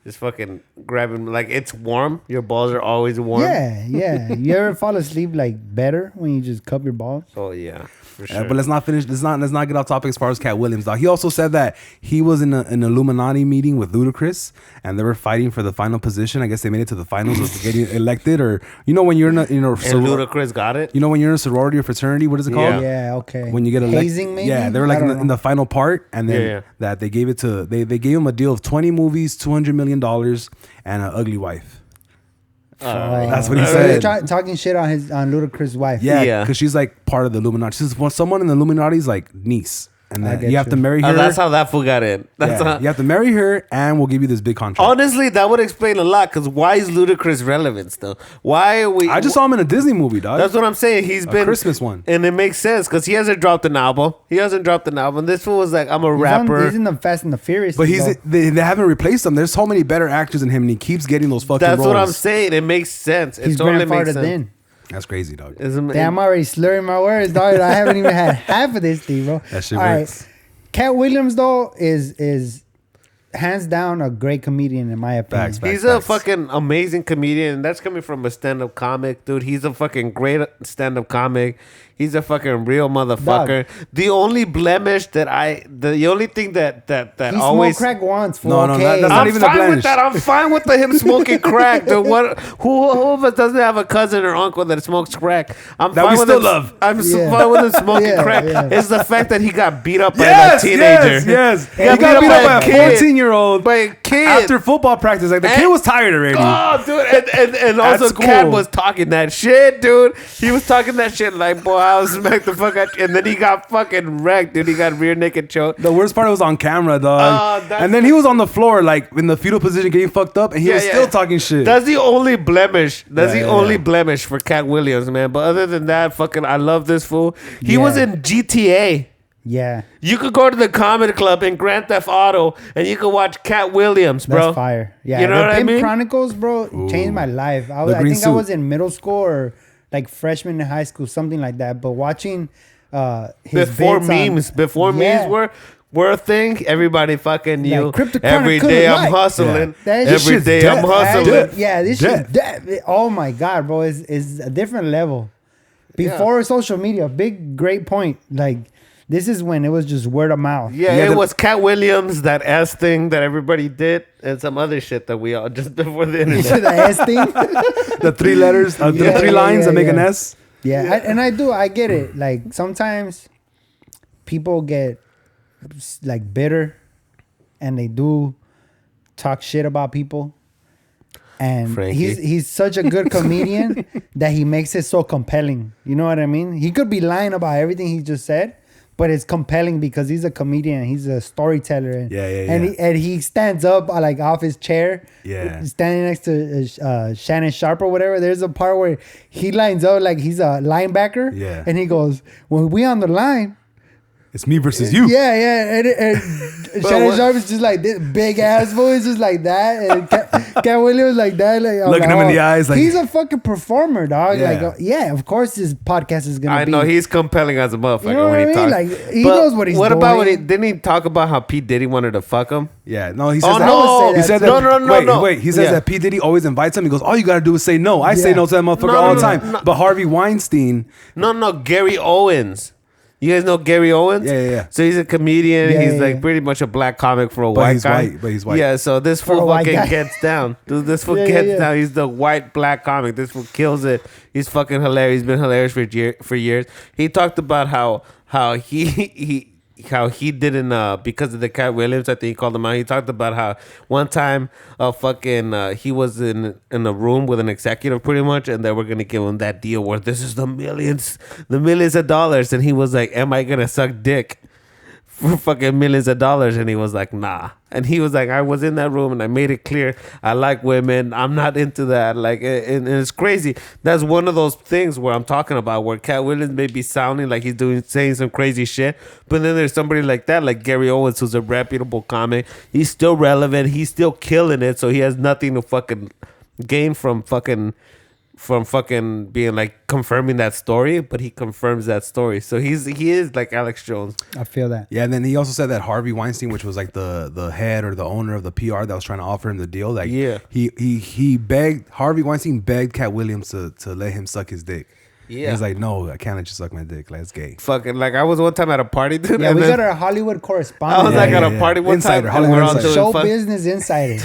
just fucking grabbing. Like it's warm. Your balls are always warm. Yeah. You ever fall asleep like better when you just cup your balls? Oh yeah, for sure. But let's not finish. Let's not get off topic as far as Katt Williams, dog. He also said that he was in an Illuminati meeting with Ludacris, and they were fighting for the final position. I guess they made it to the finals of getting elected, or when you're in a and Ludacris got it. when you're in a sorority or fraternity, what is it called? Yeah, okay. When you get elected, hazing, maybe. yeah, they were like in the final part, and then that they gave it to they gave him a deal of 20 movies, $200 million, and an ugly wife. That's what he said. Talking shit on Ludacris' wife. Yeah, because she's like part of the Illuminati. She's someone in the Illuminati's like niece. And then you have to marry her. That's how that fool got in. You have to marry her, and we'll give you this big contract. Honestly, that would explain a lot. Because why is Ludacris relevant still? Why are we? I just saw him in a Disney movie, dog. That's what I'm saying. He's been Christmas one, and it makes sense because he hasn't dropped an album. This fool was like, I'm a rapper. He's in the Fast and the Furious. But they haven't replaced him. There's so many better actors than him, and he keeps getting those fucking roles. That's what I'm saying. It makes sense. He's it totally makes grandfathered sense. in. That's crazy, dog. Damn, I'm already slurring my words, dog. I haven't even had half of this thing, bro. That shit works. Right. Katt Williams though is hands down a great comedian in my opinion. He's a fucking amazing comedian, and that's coming from a stand-up comic, dude. He's a fucking great stand-up comic. He's a fucking real motherfucker. Dog. The only blemish the only thing that he always smoked crack once. For no, that's not even the blemish. With that. I'm fine with him smoking crack. Dude. Who of us doesn't have a cousin or uncle that smokes crack? I'm that fine we with still him, love. I'm fine with him smoking crack. Yeah. It's the fact that he got beat up by a teenager. Yes. He got beat up by a 14-year-old by a kid after football practice. Like the kid was tired already. Oh, dude, and also Katt was talking that shit, dude. He was talking that shit like, boy, I was smack the fuck out you. And then he got fucking wrecked, dude. He got rear naked choked. The worst part was on camera, dog. And then he was on the floor, like in the fetal position, getting fucked up, and he was still talking shit. That's the only blemish. That's the only blemish for Katt Williams, man. But other than that, fucking, I love this fool. He was in GTA. Yeah. You could go to the comedy club in Grand Theft Auto and you could watch Katt Williams, bro. That's fire. Yeah. You know what I mean? Chronicles, bro, changed my life. I think I was in middle school or like freshman in high school, something like that. But watching his before memes were a thing, everybody fucking knew. Like, every day I'm hustling. Every day I'm hustling. Yeah, this shit. Oh my god, bro, is a different level. Before social media, great point. Like, this is when it was just word of mouth. Yeah, it was Katt Williams, that S thing that everybody did, and some other shit that we all just before the internet. The S thing, the 3 letters, the 3 lines that make an S. Yeah, I get it. Like sometimes people get like bitter, and they do talk shit about people. And Franky. he's such a good comedian that he makes it so compelling. You know what I mean? He could be lying about everything he just said, but it's compelling because he's a comedian. He's a storyteller. And he stands up like off his chair. Yeah. Standing next to Shannon Sharp or whatever. There's a part where he lines up like he's a linebacker. Yeah. And he goes, when we on the line, it's me versus you. Yeah. And Shannon Sharp is just like this big ass voice, just like that. And Katt Williams like that. Like, looking him in the eyes. Like, he's a fucking performer, dog. Yeah. Like, of course this podcast is going to be. I know, he's compelling as a motherfucker You know what when he I mean? talks. Like, he knows what he's doing. What about didn't he talk about how P. Diddy wanted to fuck him? Yeah, no, he says that. no. He said that. No. Wait. He says that P. Diddy always invites him. He goes, all you got to do is say no. I say no to that motherfucker all the time. But Harvey Weinstein. No, Gary Owens. You guys know Gary Owens? Yeah. So he's a comedian. He's like pretty much a black comic for a white guy. But he's white. Yeah, so this fool fucking gets down. Dude, this fool gets down. He's the white black comic. This fool kills it. He's fucking hilarious. He's been hilarious for years. He talked about how he didn't because of the Katt Williams. I think he called him out. He talked about how one time he was in a room with an executive pretty much, and they were gonna give him that deal where this is the millions of dollars, and he was like, "Am I gonna suck dick for fucking millions of dollars?" And he was like, "Nah." And he was like, "I was in that room and I made it clear I like women. I'm not into that." Like, and it's crazy. That's one of those things where I'm talking about where Katt Williams may be sounding like he's saying some crazy shit, but then there's somebody like that, like Gary Owens, who's a reputable comic. He's still relevant. He's still killing it. So he has nothing to fucking gain from fucking fucking being like confirming that story, but he confirms that story. So he is like Alex Jones. I feel that. Yeah, and then he also said that Harvey Weinstein, which was like the head or the owner of the PR that was trying to offer him the deal, like he begged Harvey Weinstein begged Katt Williams to let him suck his dick. Yeah, he's like, no, I can't let you suck my dick. Like, it's gay. Fucking like I was one time at a party, dude. Yeah, we got our Hollywood correspondent. I was at a party one insider, time. Hollywood insider. Show business insider.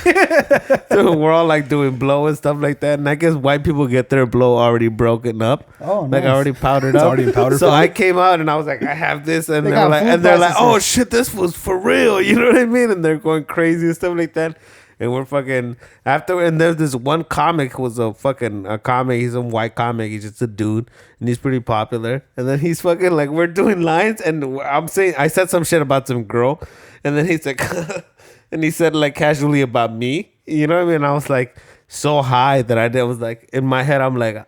Dude, we're all like doing blow and stuff like that, and I guess white people get their blow already broken up. Oh, like nice. already powdered up. Already in powder. So I came out and I was like, I have this, and they're like, oh shit, this was for real. You know what I mean? And they're going crazy and stuff like that. And we're fucking after, and there's this one comic who was a comic. He's a white comic. He's just a dude, and he's pretty popular. And then he's fucking like, we're doing lines, and I said some shit about some girl, and then he's like, and he said like casually about me. You know what I mean? And I was like so high that I was like in my head, I'm like,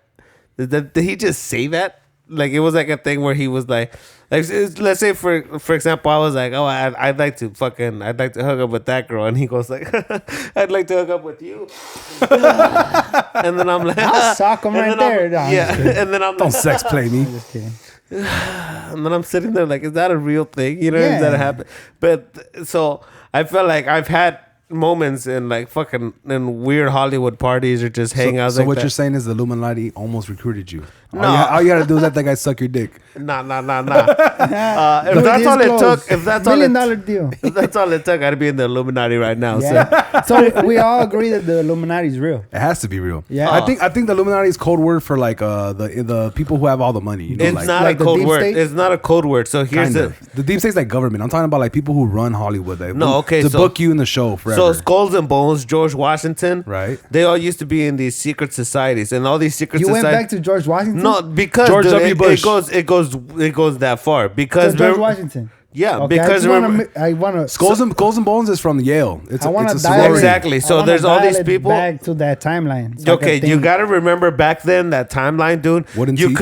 did he just say that? Like it was like a thing where he was like let's say for example, I was like, oh, I'd like to hook up with that girl, and he goes like, I'd like to hook up with you, and then I'm like, I'll sock him right there. And then I'm don't sex play me. Just kidding. And then I'm sitting there like, is that a real thing? You know, is that happen? But so I felt like I've had moments in like fucking in weird Hollywood parties or just hang out. So like what that. you're saying is the Illuminati almost recruited you. No. All you had to do is let that guy suck your dick. Nah. If that's all it took, if that's all $1 million deal. If that's all it took, I'd be in the Illuminati right now. Yeah. So we all agree that the Illuminati is real. It has to be real. Yeah. I think the Illuminati is code word for like the people who have all the money. You know, It's like, not like a code deep word. state? It's not a code word. So here's kind of. The deep state's like government. I'm talking about like people who run Hollywood. Like, to book you in the show forever. So Skulls and Bones, George Washington, right? They all used to be in these secret societies, and all these secret You societies. went back to George Washington? No, because George W. Bush. It goes that far because George Washington. Yeah, Okay, because I want to Skulls and Bones is from Yale. It's a sorority. Exactly. So there's all these people back to that timeline. So okay, you got to remember back then that timeline, dude. You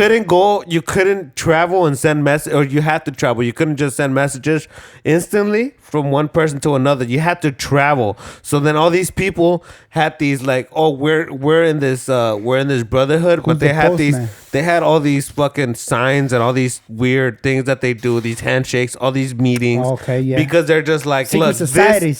couldn't travel and send message, or you had to travel. You couldn't just send messages instantly from one person to another. You had to travel. So then all these people had these like, oh, we're in this brotherhood, but they had they had all these fucking signs and all these weird things that they do, these handshakes, all these meetings. Okay, yeah. Because they're just like, secret look, societies.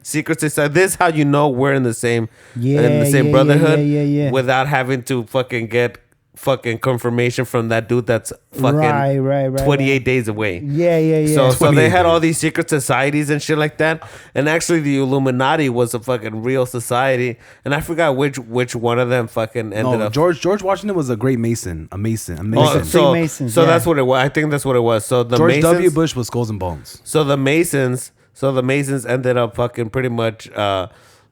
Secret society. This is how you know we're in the same brotherhood without having to fucking get fucking confirmation from that dude that's fucking 28 days away. Yeah. So they had all these secret societies and shit like that. And actually the Illuminati was a fucking real society. And I forgot which one of them fucking ended up. George Washington was a great Mason. A Mason. So that's what it was. I think that's what it was. So the George Masons, W. Bush was Skulls and Bones. So the Masons ended up fucking pretty much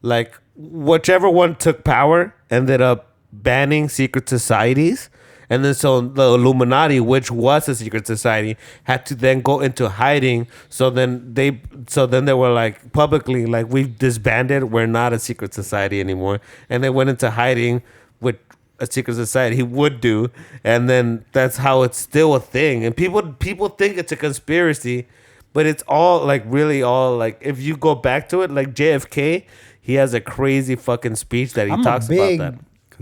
like whichever one took power ended up banning secret societies. And then so the Illuminati, which was a secret society, had to then go into hiding. So then they were like publicly like, we've disbanded, we're not a secret society anymore. And they went into hiding with a secret society would do. And then that's how it's still a thing. And people think it's a conspiracy, but it's all like really all like, if you go back to it, like JFK, he has a crazy fucking speech that he talks about that.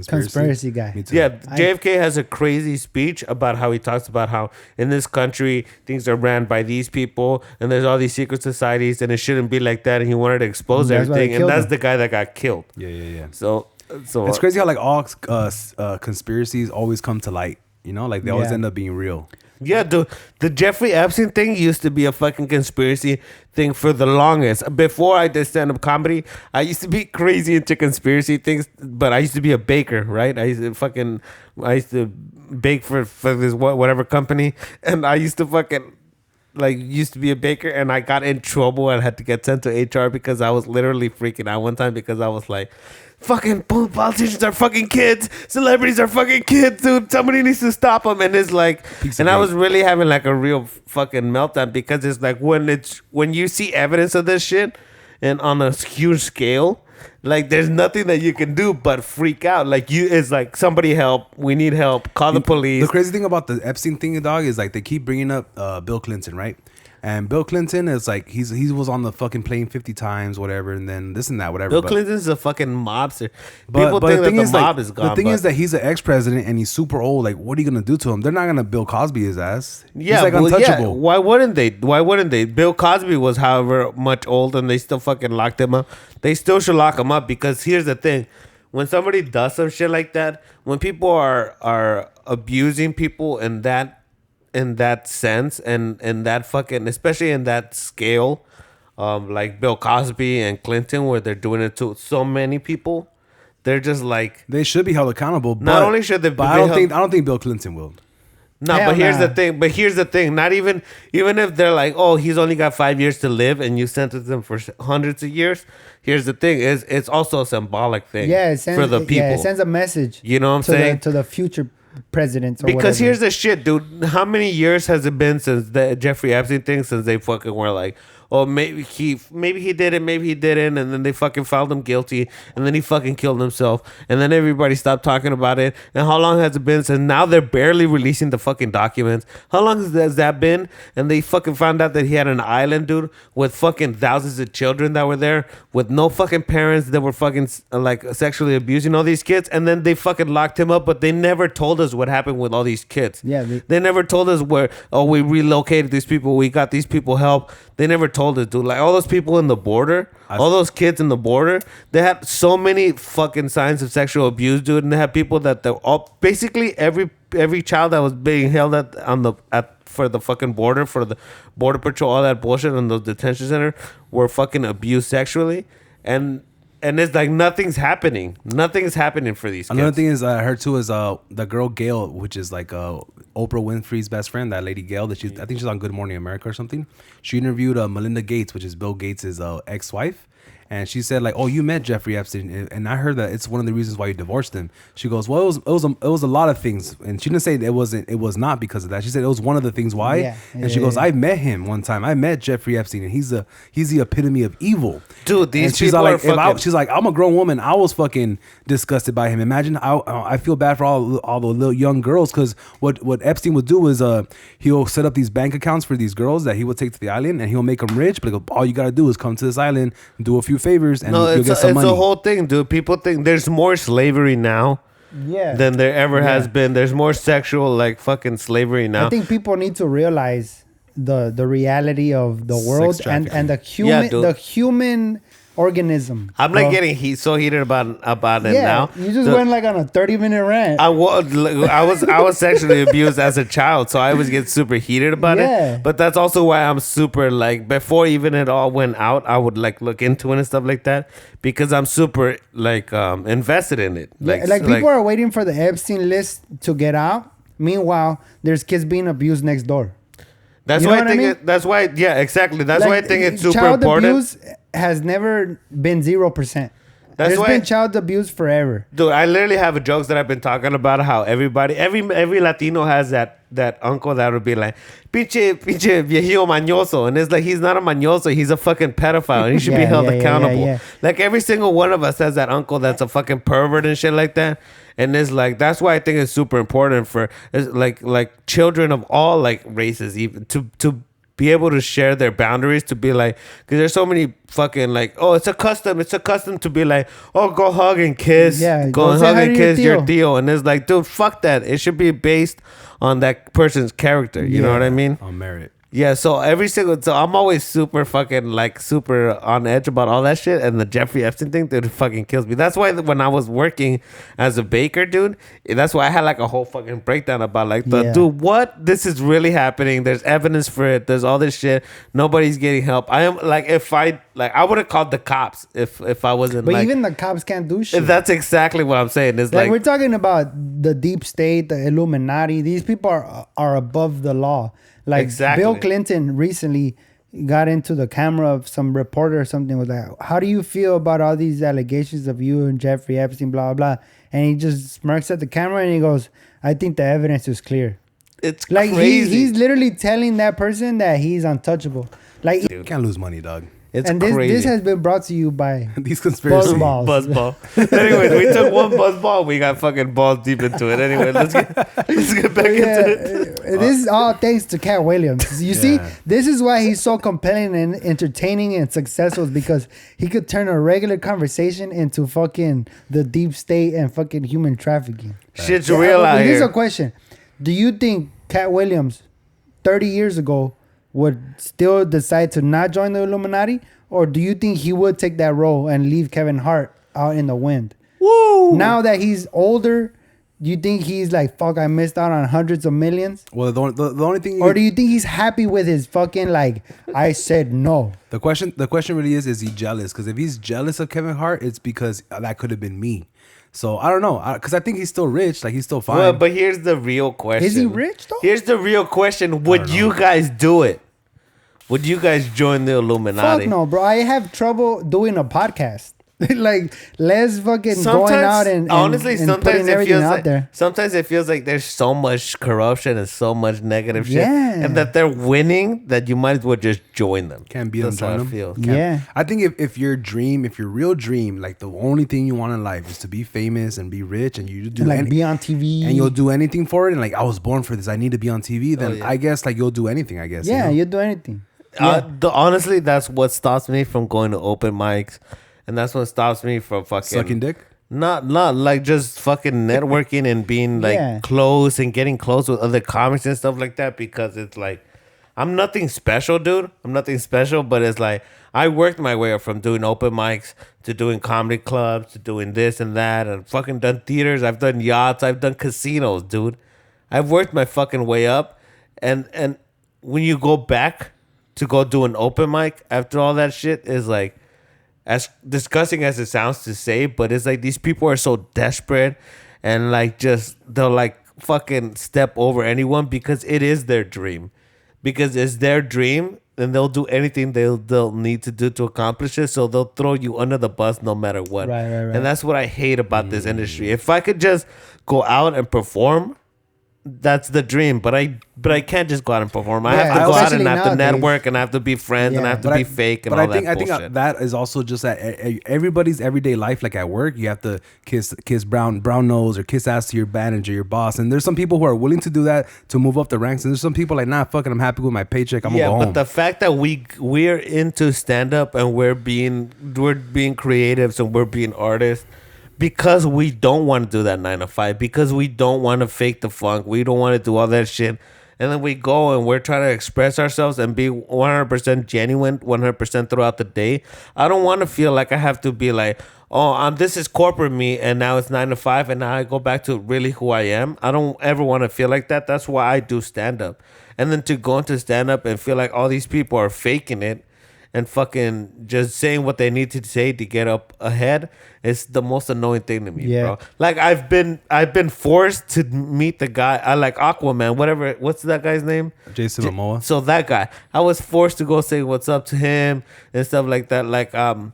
Conspiracy guy. Me too. Yeah, JFK has a crazy speech about how he talks about how in this country things are ran by these people and there's all these secret societies and it shouldn't be like that, and he wanted to expose everything, and that's the guy that got killed. Yeah. So it's crazy how like all conspiracies always come to light. You know, like they always end up being real. Yeah, the Jeffrey Epstein thing used to be a fucking conspiracy thing for the longest. Before I did stand-up comedy, I used to be crazy into conspiracy things, but I used to be a baker, right? I used to bake for this whatever company, and I used to fucking used to be a baker, and I got in trouble and had to get sent to HR because I was literally freaking out one time because I was like, fucking politicians are fucking kids, celebrities are fucking kids, dude, somebody needs to stop them. And it's like, and I was really having like a real fucking meltdown because it's like when you see evidence of this shit and on a huge scale, Like, there's nothing that you can do but freak out. Like, it's like, somebody help. We need help. Call the police. The crazy thing about the Epstein thing, dog, is like they keep bringing up Bill Clinton, right? And Bill Clinton is like, he was on the fucking plane 50 times, whatever, and then this and that, whatever. Bill Clinton's a fucking mobster. People think that the mob is gone. The thing is that he's an ex-president and he's super old. Like, what are you going to do to him? They're not going to Bill Cosby his ass. Yeah, he's like untouchable. Yeah. Why wouldn't they? Bill Cosby was however much old and they still fucking locked him up. They still should lock him up because here's the thing. When somebody does some shit like that, when people are abusing people in that sense and that fucking, especially in that scale, like Bill Cosby and Clinton, where they're doing it to so many people, they're just like, they should be held accountable. Not only should they, but I don't think Bill Clinton will. No, but here's the thing. Not even if they're like, oh, he's only got 5 years to live, and you sentence him for hundreds of years. Here's the thing: it's also a symbolic thing. Yeah, for the people. Yeah, it sends a message. You know what I'm saying? To the future presidents. Or because whatever. Here's the shit, dude. How many years has it been since the Jeffrey Epstein thing? Since they fucking were like, oh, maybe he did it, maybe he didn't, and then they fucking found him guilty, and then he fucking killed himself, and then everybody stopped talking about it. And how long has it been since now they're barely releasing the fucking documents? How long has that been? And they fucking found out that he had an island, dude, with fucking thousands of children that were there, with no fucking parents that were fucking like sexually abusing all these kids, and then they fucking locked him up, but they never told us what happened with all these kids. Yeah, they never told us where. Oh, we relocated these people, we got these people help. They never told us, dude. Like, all those people in the border, all those kids in the border, they had so many fucking signs of sexual abuse, dude. And they had people that they're all, basically every child that was being held for the fucking border, for the border patrol, all that bullshit in those detention center, were fucking abused sexually. And it's like nothing's happening. Nothing's happening for these kids. Another thing is I heard too is the girl Gail, which is like Oprah Winfrey's best friend, that lady Gail, that I think she's on Good Morning America or something. She interviewed Melinda Gates, which is Bill Gates' ex-wife. And she said, like, oh, you met Jeffrey Epstein, and I heard that it's one of the reasons why you divorced him. She goes, well, it was a lot of things, and she didn't say it was not because of that. She said it was one of the things why. Yeah, and she goes, I met him one time. I met Jeffrey Epstein, and he's the epitome of evil, dude. These people are fucking. She's like, I'm a grown woman. I was fucking disgusted by him. Imagine I feel bad for all the little young girls, because what Epstein would do is he'll set up these bank accounts for these girls that he would take to the island, and he'll make them rich. But all you gotta do is come to this island, do a few favors, and you'll get some money. It's a whole thing, dude. People think there's more slavery now than there ever has been. There's more sexual, like, fucking slavery now. I think people need to realize the reality of the world and the human organism. I'm like getting so heated about it now. You just went like on a 30-minute rant. I was sexually abused as a child, so I always get super heated about it. But that's also why I'm super, like, before even it all went out, I would like look into it and stuff like that, because I'm super like invested in it. Like people are waiting for the Epstein list to get out. Meanwhile, there's kids being abused next door. That's why I think that's why exactly. That's why I think it's super important. Child abuse has never been 0%. There's been child abuse forever. Dude, I literally have jokes that I've been talking about how every Latino has that uncle that would be like, pinche viejillo mañoso. And it's like, he's not a mañoso. He's a fucking pedophile. And he should be held accountable. Yeah. Like, every single one of us has that uncle that's a fucking pervert and shit like that. And it's like, that's why I think it's super important for like children of all like races, even to be able to share their boundaries, to be like, because there's so many fucking like, oh, it's a custom to be like, oh, go hug and kiss, go and hug and kiss your tío. And it's like, dude, fuck that. It should be based on that person's character. You know what I mean? On merit. Yeah, so I'm always super fucking like super on edge about all that shit, and the Jeffrey Epstein thing, dude, fucking kills me. That's why when I was working as a baker, dude, that's why I had like a whole fucking breakdown about like, dude, what? This is really happening. There's evidence for it. There's all this shit. Nobody's getting help. I am like, I would have called the cops if I wasn't. But even the cops can't do shit. That's exactly what I'm saying. It's like we're talking about the deep state, the Illuminati. These people are above the law. Like Bill Clinton recently got into the camera of some reporter or something, was like, how do you feel about all these allegations of you and Jeffrey Epstein, blah, blah, blah. And he just smirks at the camera and he goes, I think the evidence is clear. It's like crazy. He's literally telling that person that he's untouchable. Like, you can't lose money, dog. It's and crazy. This has been brought to you by these conspiracies. Buzzball. Anyways, we took one buzzball. We got fucking balls deep into it. Anyway, let's get back into it. This is all thanks to Katt Williams. You see, this is why he's so compelling and entertaining and successful, because he could turn a regular conversation into fucking the deep state and fucking human trafficking. Shit's real out here. Here's a question. Do you think Katt Williams 30 years ago would still decide to not join the Illuminati? Or do you think he would take that role and leave Kevin Hart out in the wind? Woo! Now that he's older, do you think he's like, fuck, I missed out on hundreds of millions? Well, the only thing... Or do you think he's happy with his fucking, like, I said no? The question really is he jealous? Because if he's jealous of Kevin Hart, it's because that could have been me. So, I don't know. Because I think he's still rich. Like, he's still fine. Well, but here's the real question. Is he rich, though? Here's the real question. Would you guys do it? Would you guys join the Illuminati? Fuck no, bro. I have trouble doing a podcast. Like, less fucking going out and honestly, and sometimes putting it everything feels out like there. sometimes it feels like there's so much corruption and so much negative shit, Yeah. and that they're winning that you might as well just join them. Can't beat That's them, how join I them. feel. Yeah. I think if your real dream, like the only thing you want in life is to be famous and be rich, and you do Like, be on TV. and you'll do anything for it, and like, I was born for this, I need to be on TV, then yeah. I guess like you'll do anything, I guess. Yeah, you know? you'll do anything. Yeah. Honestly, that's what stops me from going to open mics, and that's what stops me from fucking Sucking dick? Not like just fucking networking and being like close and getting close with other comics and stuff like that, because it's like I'm nothing special, dude. I'm nothing special, but it's like I worked my way up from doing open mics to doing comedy clubs to doing this and that, and fucking done theaters. I've done yachts. I've done casinos, dude. I've worked my fucking way up, and when you go back to go do an open mic after all that shit is like, as disgusting as it sounds to say, but it's like these people are so desperate and like just they'll like fucking step over anyone because it is their dream. Because it's their dream and they'll do anything they'll need to do to accomplish it. So they'll throw you under the bus no matter what. Right. And that's what I hate about this industry. If I could just go out and perform, that's the dream, but I can't just go out and perform. I have to go out and I have to network and I have to be friends and I have to be fake and all that bullshit. But I think that is also just that everybody's everyday life. Like at work, you have to kiss brown nose or kiss ass to your manager, your boss. And there's some people who are willing to do that to move up the ranks. And there's some people like, nah, fucking, I'm happy with my paycheck. I'm gonna go home. But the fact that we're into stand up and we're being creatives and we're being artists. Because we don't want to do that 9 to 5. Because we don't want to fake the funk. We don't want to do all that shit. And then we go and we're trying to express ourselves and be 100% genuine, 100% throughout the day. I don't want to feel like I have to be like, oh, this is corporate me and now it's 9 to 5 and now I go back to really who I am. I don't ever want to feel like that. That's why I do stand up. And then to go into stand up and feel like all these people are faking it and fucking just saying what they need to say to get up ahead, it's the most annoying thing to me, bro. Like I've been forced to meet the guy. I like Aquaman, whatever. What's that guy's name? Jason Momoa. So that guy, I was forced to go say what's up to him and stuff like that.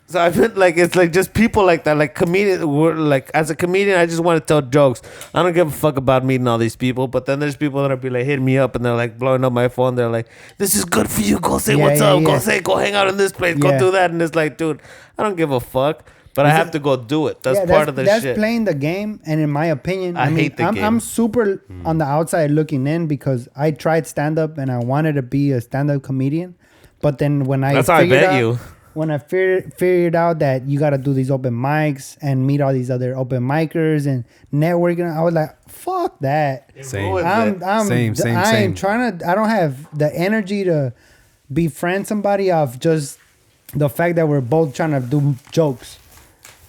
So I've been like, it's like just people like that, like comedians. Like as a comedian, I just want to tell jokes. I don't give a fuck about meeting all these people. But then there's people that'll be like hitting me up and they're like blowing up my phone. They're like, "This is good for you. Go say what's up. Go hang out in this place. Go do that." And it's like, dude, I don't give a fuck. But I have to go do it. That's part of the shit. That's playing the game. And in my opinion, I hate the game. I'm super on the outside looking in because I tried stand up and I wanted to be a stand up comedian. But then when I when I figured out that you got to do these open mics and meet all these other open micers and networking, I was like, fuck that. Same. I don't have the energy to befriend somebody off just the fact that we're both trying to do jokes.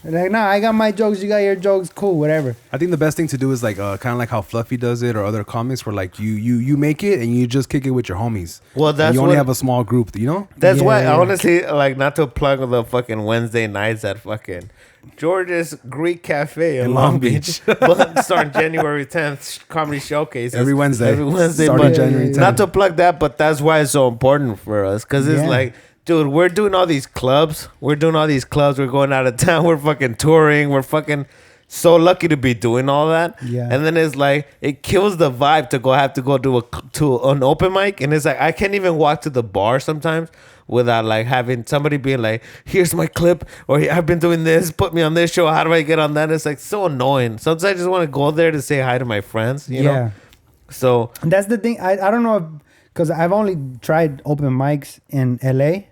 Like, nah, I got my jokes, you got your jokes, cool, whatever. I think the best thing to do is like kind of like how Fluffy does it or other comics where like you make it and you just kick it with your homies. Well, that's you only have a small group, you know? That's why honestly, like, not to plug the fucking Wednesday nights at fucking George's Greek Cafe in Long Beach. But starting January 10th, comedy showcase. Every Wednesday. Starting January 10th. Not to plug that, but that's why it's so important for us. Because it's like, dude, we're doing all these clubs. We're going out of town. We're fucking touring. We're fucking so lucky to be doing all that. Yeah. And then it's like it kills the vibe to have to go to an open mic, and it's like I can't even walk to the bar sometimes without like having somebody being like, "Here's my clip," or "I've been doing this. Put me on this show. How do I get on that?" It's like so annoying. Sometimes I just want to go there to say hi to my friends. You know. So and that's the thing. I don't know because I've only tried open mics in LA.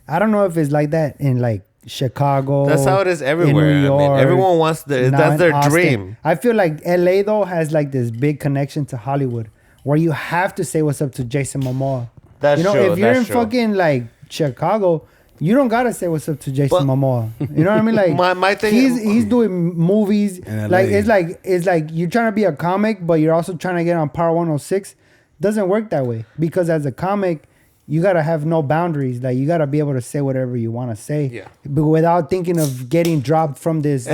I don't know if it's like that in like Chicago. That's how it is everywhere. In New York, I mean, everyone wants that's their Austin. dream. I feel like LA though has like this big connection to Hollywood where you have to say what's up to Jason Momoa. That's true. If you're in fucking like Chicago, you don't gotta say what's up to Jason Momoa. You know what I mean? Like my thing he's doing movies. Like it's like you're trying to be a comic, but you're also trying to get on Power 106. Doesn't work that way because as a comic, you gotta have no boundaries. Like you gotta be able to say whatever you want to say, but without thinking of getting dropped from this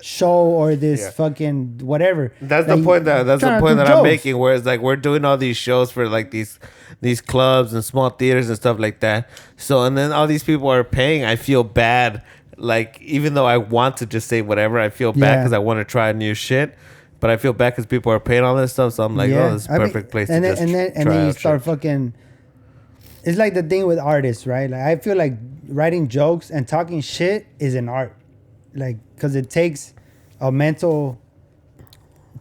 show or this fucking whatever. That's the point that I'm making. Where it's like we're doing all these shows for like these clubs and small theaters and stuff like that. So and then all these people are paying. I feel bad. Like even though I want to just say whatever, I feel bad because I want to try new shit. But I feel bad because people are paying all this stuff. So I'm like, oh, this is a perfect place to just try and then you start shit. fucking. It's like the thing with artists, right? Like I feel like writing jokes and talking shit is an art, like because it takes a mental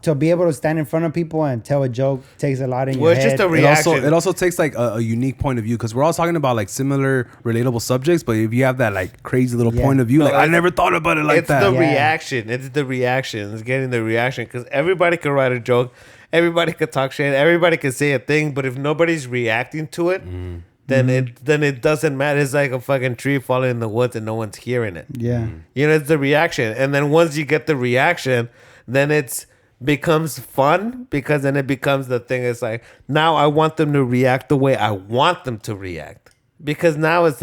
to be able to stand in front of people and tell a joke takes a lot in your head. It's just a reaction. It also takes like a unique point of view because we're all talking about like similar relatable subjects, but if you have that like crazy little point of view, like I never thought about it like that. It's the reaction. It's the reaction. It's getting the reaction because everybody can write a joke, everybody could talk shit, everybody can say a thing, but if nobody's reacting to it. Then it doesn't matter. It's like a fucking tree falling in the woods and no one's hearing it. Yeah. You know, it's the reaction. And then once you get the reaction, then it's becomes fun because then it becomes the thing. It's like, now I want them to react the way I want them to react. Because now it's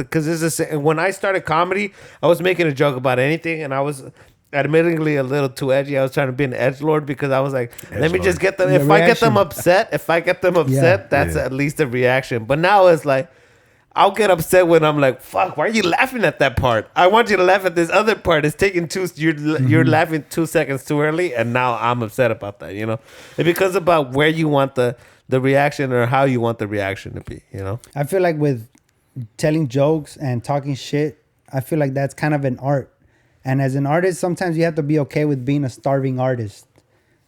when I started comedy, I was making a joke about anything and I was admittedly a little too edgy. I was trying to be an edgelord because I was like, let me just get them. If I get them upset, that's at least a reaction. But now it's like, I'll get upset when I'm like, fuck, why are you laughing at that part? I want you to laugh at this other part. It's taking you're laughing 2 seconds too early. And now I'm upset about that, you know? It becomes about where you want the reaction or how you want the reaction to be, you know? I feel like with telling jokes and talking shit, I feel like that's kind of an art. And as an artist, sometimes you have to be okay with being a starving artist.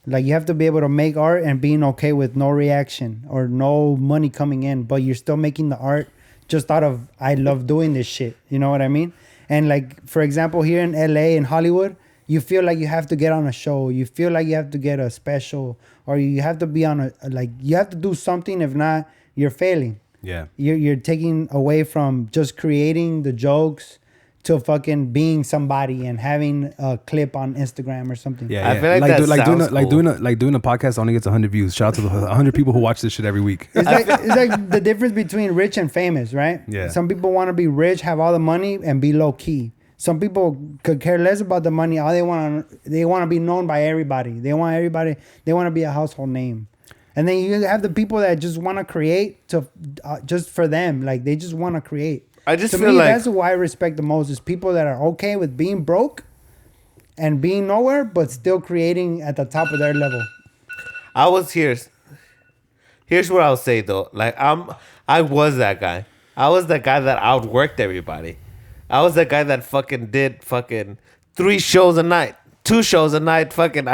Like you have to be able to make art and being okay with no reaction or no money coming in, but you're still making the art just out of, I love doing this shit. You know what I mean? And like, for example, here in LA and Hollywood, you feel like you have to get on a show. You feel like you have to get a special or you have to be on you have to do something. If not, you're failing. Yeah. You're taking away from just creating the jokes to fucking being somebody and having a clip on Instagram or something. Yeah, I feel like doing a podcast only gets 100 views. Shout out to the 100 people who watch this shit every week. It's like the difference between rich and famous, right? Yeah. Some people want to be rich, have all the money, and be low key. Some people could care less about the money. All they want to be known by everybody. They want to be a household name. And then you have the people that just want to create to just for them. Like they just want to create. I just to feel me, like that's who I respect the most is people that are okay with being broke and being nowhere, but still creating at the top of their level. Here's what I'll say though. Like I was that guy. I was the guy that outworked everybody. I was the guy that fucking did fucking 3 shows a night, 2 shows a night. Fucking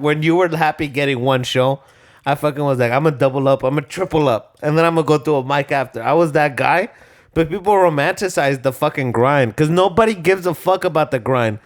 when you were happy getting 1 show, I fucking was like, I'm gonna double up, I'm gonna triple up, and then I'm gonna go through a mic after. I was that guy. But people romanticize the fucking grind because nobody gives a fuck about the grind.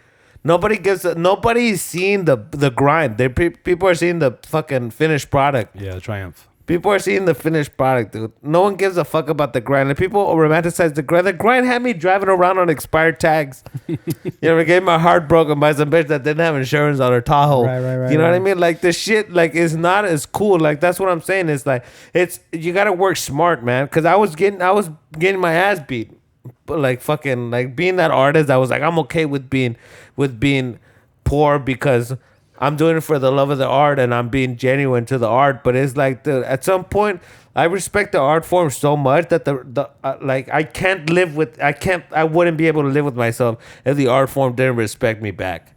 Nobody's seeing the grind. People are seeing the fucking finished product. Yeah, the triumph. People are seeing the finished product, dude. No one gives a fuck about the grind. And people romanticize the grind. The grind had me driving around on expired tags. You know, getting my heart broken by some bitch that didn't have insurance on her Tahoe. Right, you know what I mean? Like, the shit, like, is not as cool. Like, that's what I'm saying. It's like, you got to work smart, man. Because I was getting my ass beat. But, like, fucking, like, being that artist, I was like, I'm okay with being poor because I'm doing it for the love of the art and I'm being genuine to the art. But it's like, at some point, I respect the art form so much that I wouldn't be able to live with myself if the art form didn't respect me back.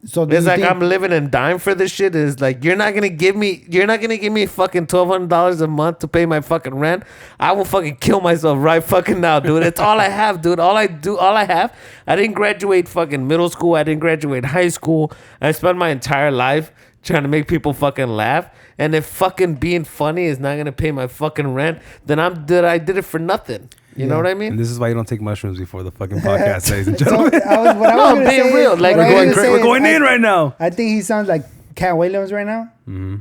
So it's like I'm living and dying for this shit. Is like you're not gonna give me fucking $1,200 a month to pay my fucking rent. I will fucking kill myself right fucking now, dude. It's all I have, dude. All I have. I didn't graduate fucking middle school. I didn't graduate high school. I spent my entire life trying to make people fucking laugh. And if fucking being funny is not gonna pay my fucking rent, then I did it for nothing. You know what I mean? And this is why you don't take mushrooms before the fucking podcast, ladies and gentlemen. Being real. Like we're going in right now. I think he sounds like Katt Williams right now. Mm-hmm.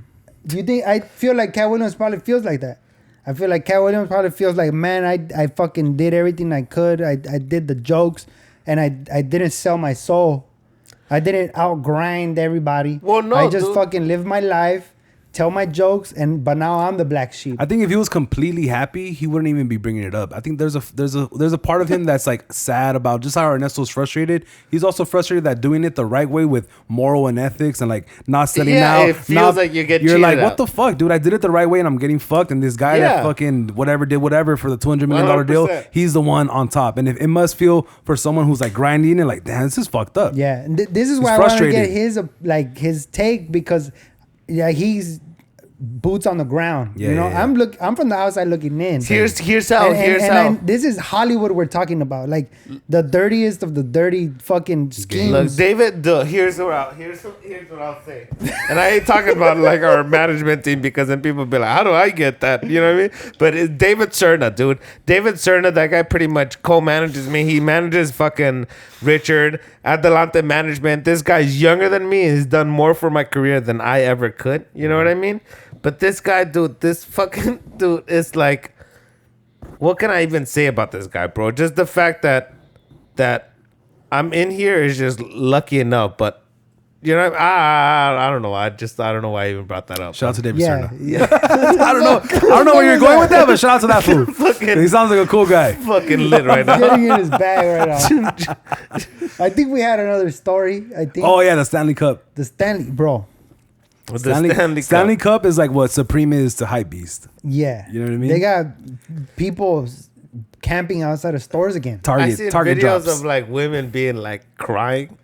Do you think? I feel like Katt Williams probably feels like that. I feel like Katt Williams probably feels like, man, I fucking did everything I could. I did the jokes, and I didn't sell my soul. I didn't outgrind everybody. Well, no, I just fucking lived my life. Tell my jokes, but now I'm the black sheep. I think if he was completely happy, he wouldn't even be bringing it up. I think there's a part of him that's like sad about just how Ernesto's frustrated. He's also frustrated that doing it the right way with moral and ethics and like not selling out. It feels like you're like, out. what the fuck, dude? I did it the right way and I'm getting fucked. And this guy that fucking did whatever for the $200 million deal, he's the one on top. And if it must feel for someone who's like grinding and like, damn, this is fucked up. Yeah, and this is why I want to get his take because. Yeah, he's boots on the ground. Yeah, you know, I'm from the outside looking in. Here's how. This is Hollywood we're talking about, like the dirtiest of the dirty fucking schemes. Look, David, here's what I'll say. And I ain't talking about like our management team because then people be like, how do I get that? You know what I mean? But it's David Cerna, dude. David Cerna, that guy pretty much co-manages me. He manages fucking Richard, Adelante Management. This guy's younger than me. He's done more for my career than I ever could. You know what I mean? But this guy, dude, this fucking dude is like, what can I even say about this guy, bro? Just the fact that I'm in here is just lucky enough. But you know, I don't know. I don't know why I even brought that up. Shout out to David Cerna. Yeah. I don't know where you're going with that, but shout out to that fool. He sounds like a cool guy. Fucking lit right now. Getting in his bag right now. I think we had another story. Oh yeah, the Stanley Cup. The Stanley, bro. Stanley Cup is like what Supreme is to Hypebeast. Yeah. You know what I mean? They got people camping outside of stores again. Target videos drops. of like women being like crying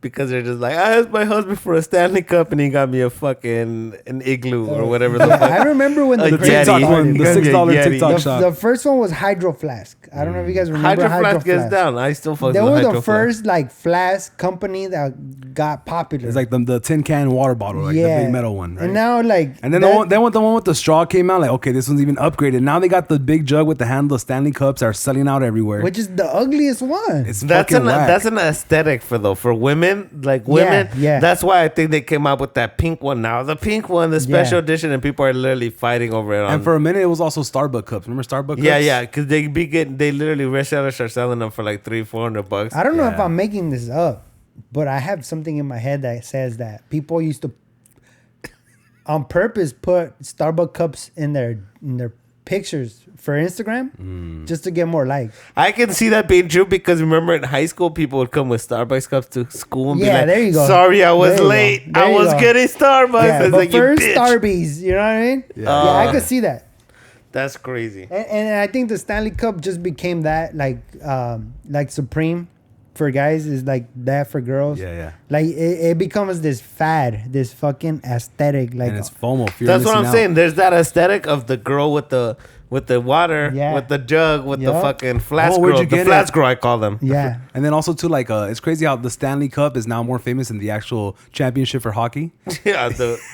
because they're just like, I asked my husband for a Stanley Cup and he got me an igloo or whatever the fuck. I remember when the TikTok one, the $6 TikTok shop. The first one was Hydro Flask. I don't know if you guys remember Hydro Flask. Gets down. I still fuck with They Hydro were Flask. the first like flask company that got popular. It's like the tin can water bottle, like the big metal one, right? And now like and then the one with the straw came out, like, okay, this one's even upgraded. Now they got the big jug with the handle of Stanley Cups that are selling out everywhere. Which is the ugliest one. That's an aesthetic for women, like women. Yeah. That's why I think they came out with that pink one now. The pink one, the special edition, and people are literally fighting over it. And for a minute, it was also Starbucks cups. Remember Starbucks cups? Yeah, because they literally resellers are selling them for like $300-$400. I don't know if I'm making this up, but I have something in my head that says that people used to on purpose put Starbucks cups in their pictures for Instagram just to get more likes. I can see that being true because remember in high school people would come with Starbucks cups to school and be like, there you go. Sorry, I was late. I was getting Starbucks. Yeah, but like, first Starbies, you know what I mean? Yeah, I could see that. That's crazy. And I think the Stanley Cup just became that like Supreme for guys is like that for girls. Yeah. Like it becomes this fad, this fucking aesthetic. Like, and it's FOMO. That's what I'm saying. There's that aesthetic of the girl with the water, with the jug, with the fucking flask girl. The flask girl, I call them. Yeah. And then also too, like it's crazy how the Stanley Cup is now more famous than the actual championship for hockey. Yeah,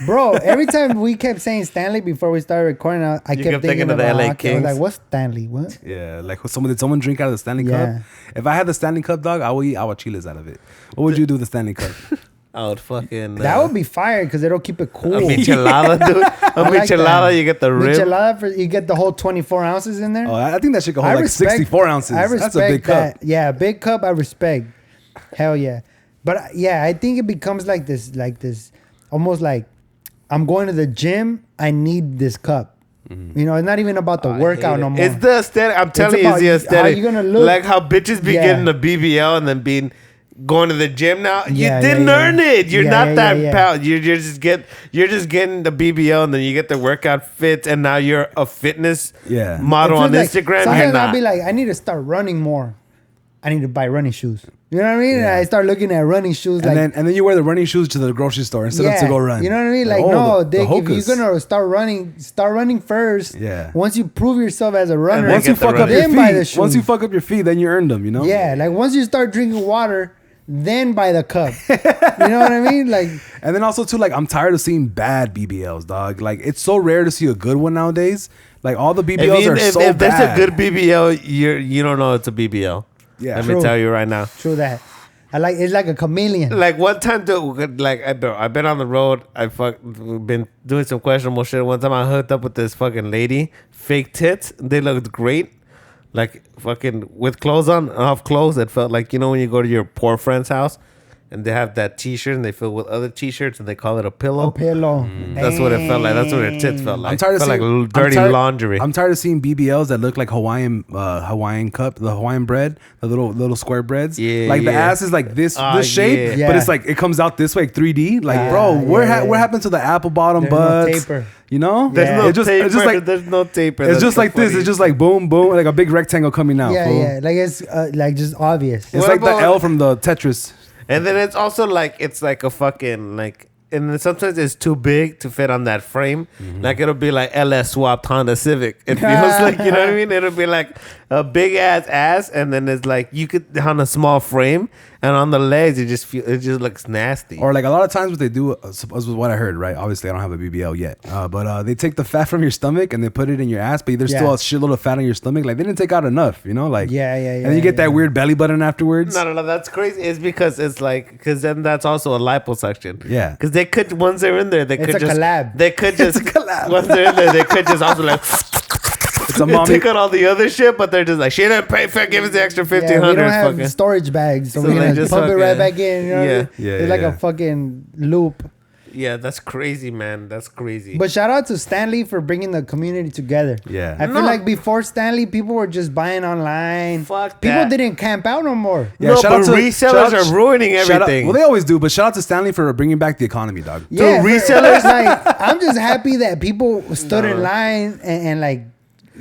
bro. Every time we kept saying Stanley before we started recording, I kept thinking of the LA hockey. Kings. I was like, what's Stanley? What? Yeah, like did someone drink out of the Stanley Cup? If I had the Stanley Cup, dog, I would eat aguachiles out of it. What would you do with the Stanley Cup? I would fucking... that would be fire because it'll keep it cool. A michelada, dude. Michelada, you get the rib. Michelada, you get the whole 24 ounces in there. Oh, I think that shit could hold like 64 ounces. I respect That's a big cup. Yeah, big cup, I respect. Hell yeah. But I think it becomes like this, almost like I'm going to the gym, I need this cup. Mm-hmm. You know, it's not even about the workout no more. It's the aesthetic. I'm telling you, it's the aesthetic. How you gonna look. Like how bitches be getting the BBL and then going to the gym now. You didn't earn it. You're not that proud. You're just getting the BBL and then you get the workout fit and now you're a fitness model on like, Instagram. Sometimes I'll be like, I need to start running more. I need to buy running shoes. You know what I mean? Yeah. And I start looking at running shoes. And then you wear the running shoes to the grocery store instead of to go run. You know what I mean? Like no, Dick, if you're gonna start running first. Yeah. Once you prove yourself as a runner, once you fuck up your feet, then you earned them. You know? Yeah. Like once you start drinking water, then buy the cup. You know what I mean? Like, and then also too, like I'm tired of seeing bad BBLs, dog. Like it's so rare to see a good one nowadays. Like all the BBLs are so bad. If there's a good BBL, you don't know it's a BBL. Yeah, let me tell you right now. True that. It's like a chameleon. Like one time, dude, like I've been on the road. Been doing some questionable shit. One time I hooked up with this fucking lady, fake tits. They looked great, like fucking with clothes on, off clothes. It felt like when you go to your poor friend's house. And they have that T-shirt, and they fill with other T-shirts, and they call it a pillow. A pillow. That's what it felt like. That's what their tits felt like. I'm tired of seeing like dirty laundry. I'm tired of seeing BBLs that look like Hawaiian cup, the Hawaiian bread, the little square breads. Yeah, like the ass is like this shape, but it's like it comes out this way, like 3D. Like, bro, what happened to the apple bottom butts? No taper. You know, there's no taper. It's just like there's no taper. It's just like funny. This. It's just like boom, boom, like a big rectangle coming out. Yeah, yeah. Like it's like just obvious. It's like the L from the Tetris. And then it's also like it's like a fucking like, and then sometimes it's too big to fit on that frame. Mm-hmm. Like it'll be like LS swapped Honda Civic. It feels like, you know what I mean? It'll be like a big ass, and then it's like you could on a small frame, and on the legs it just looks nasty. Or like a lot of times what they do, was what I heard, right? Obviously I don't have a BBL yet, but they take the fat from your stomach and they put it in your ass, but there's still a shitload of fat on your stomach. Like they didn't take out enough, like and then you get that weird belly button afterwards. No, that's crazy. It's because it's like because then that's also a liposuction. Yeah, because they could once they're in there they could just collab. They could just it's a collab. Once they're in there they could just also like. It's a mommy. Take out all the other shit, but they're just like, she didn't pay for it, give us the extra 1,500. We don't have storage bags, so we're gonna pump it right back in. You know it's like a fucking loop. Yeah, that's crazy, man. That's crazy. But shout out to Stanley for bringing the community together. Yeah, I feel like before Stanley, people were just buying online. Fuck people that. didn't camp out no more. Yeah, but resellers are ruining everything. Well, they always do, but shout out to Stanley for bringing back the economy, dog. Yeah, resellers. Like, I'm just happy that people stood in line and like.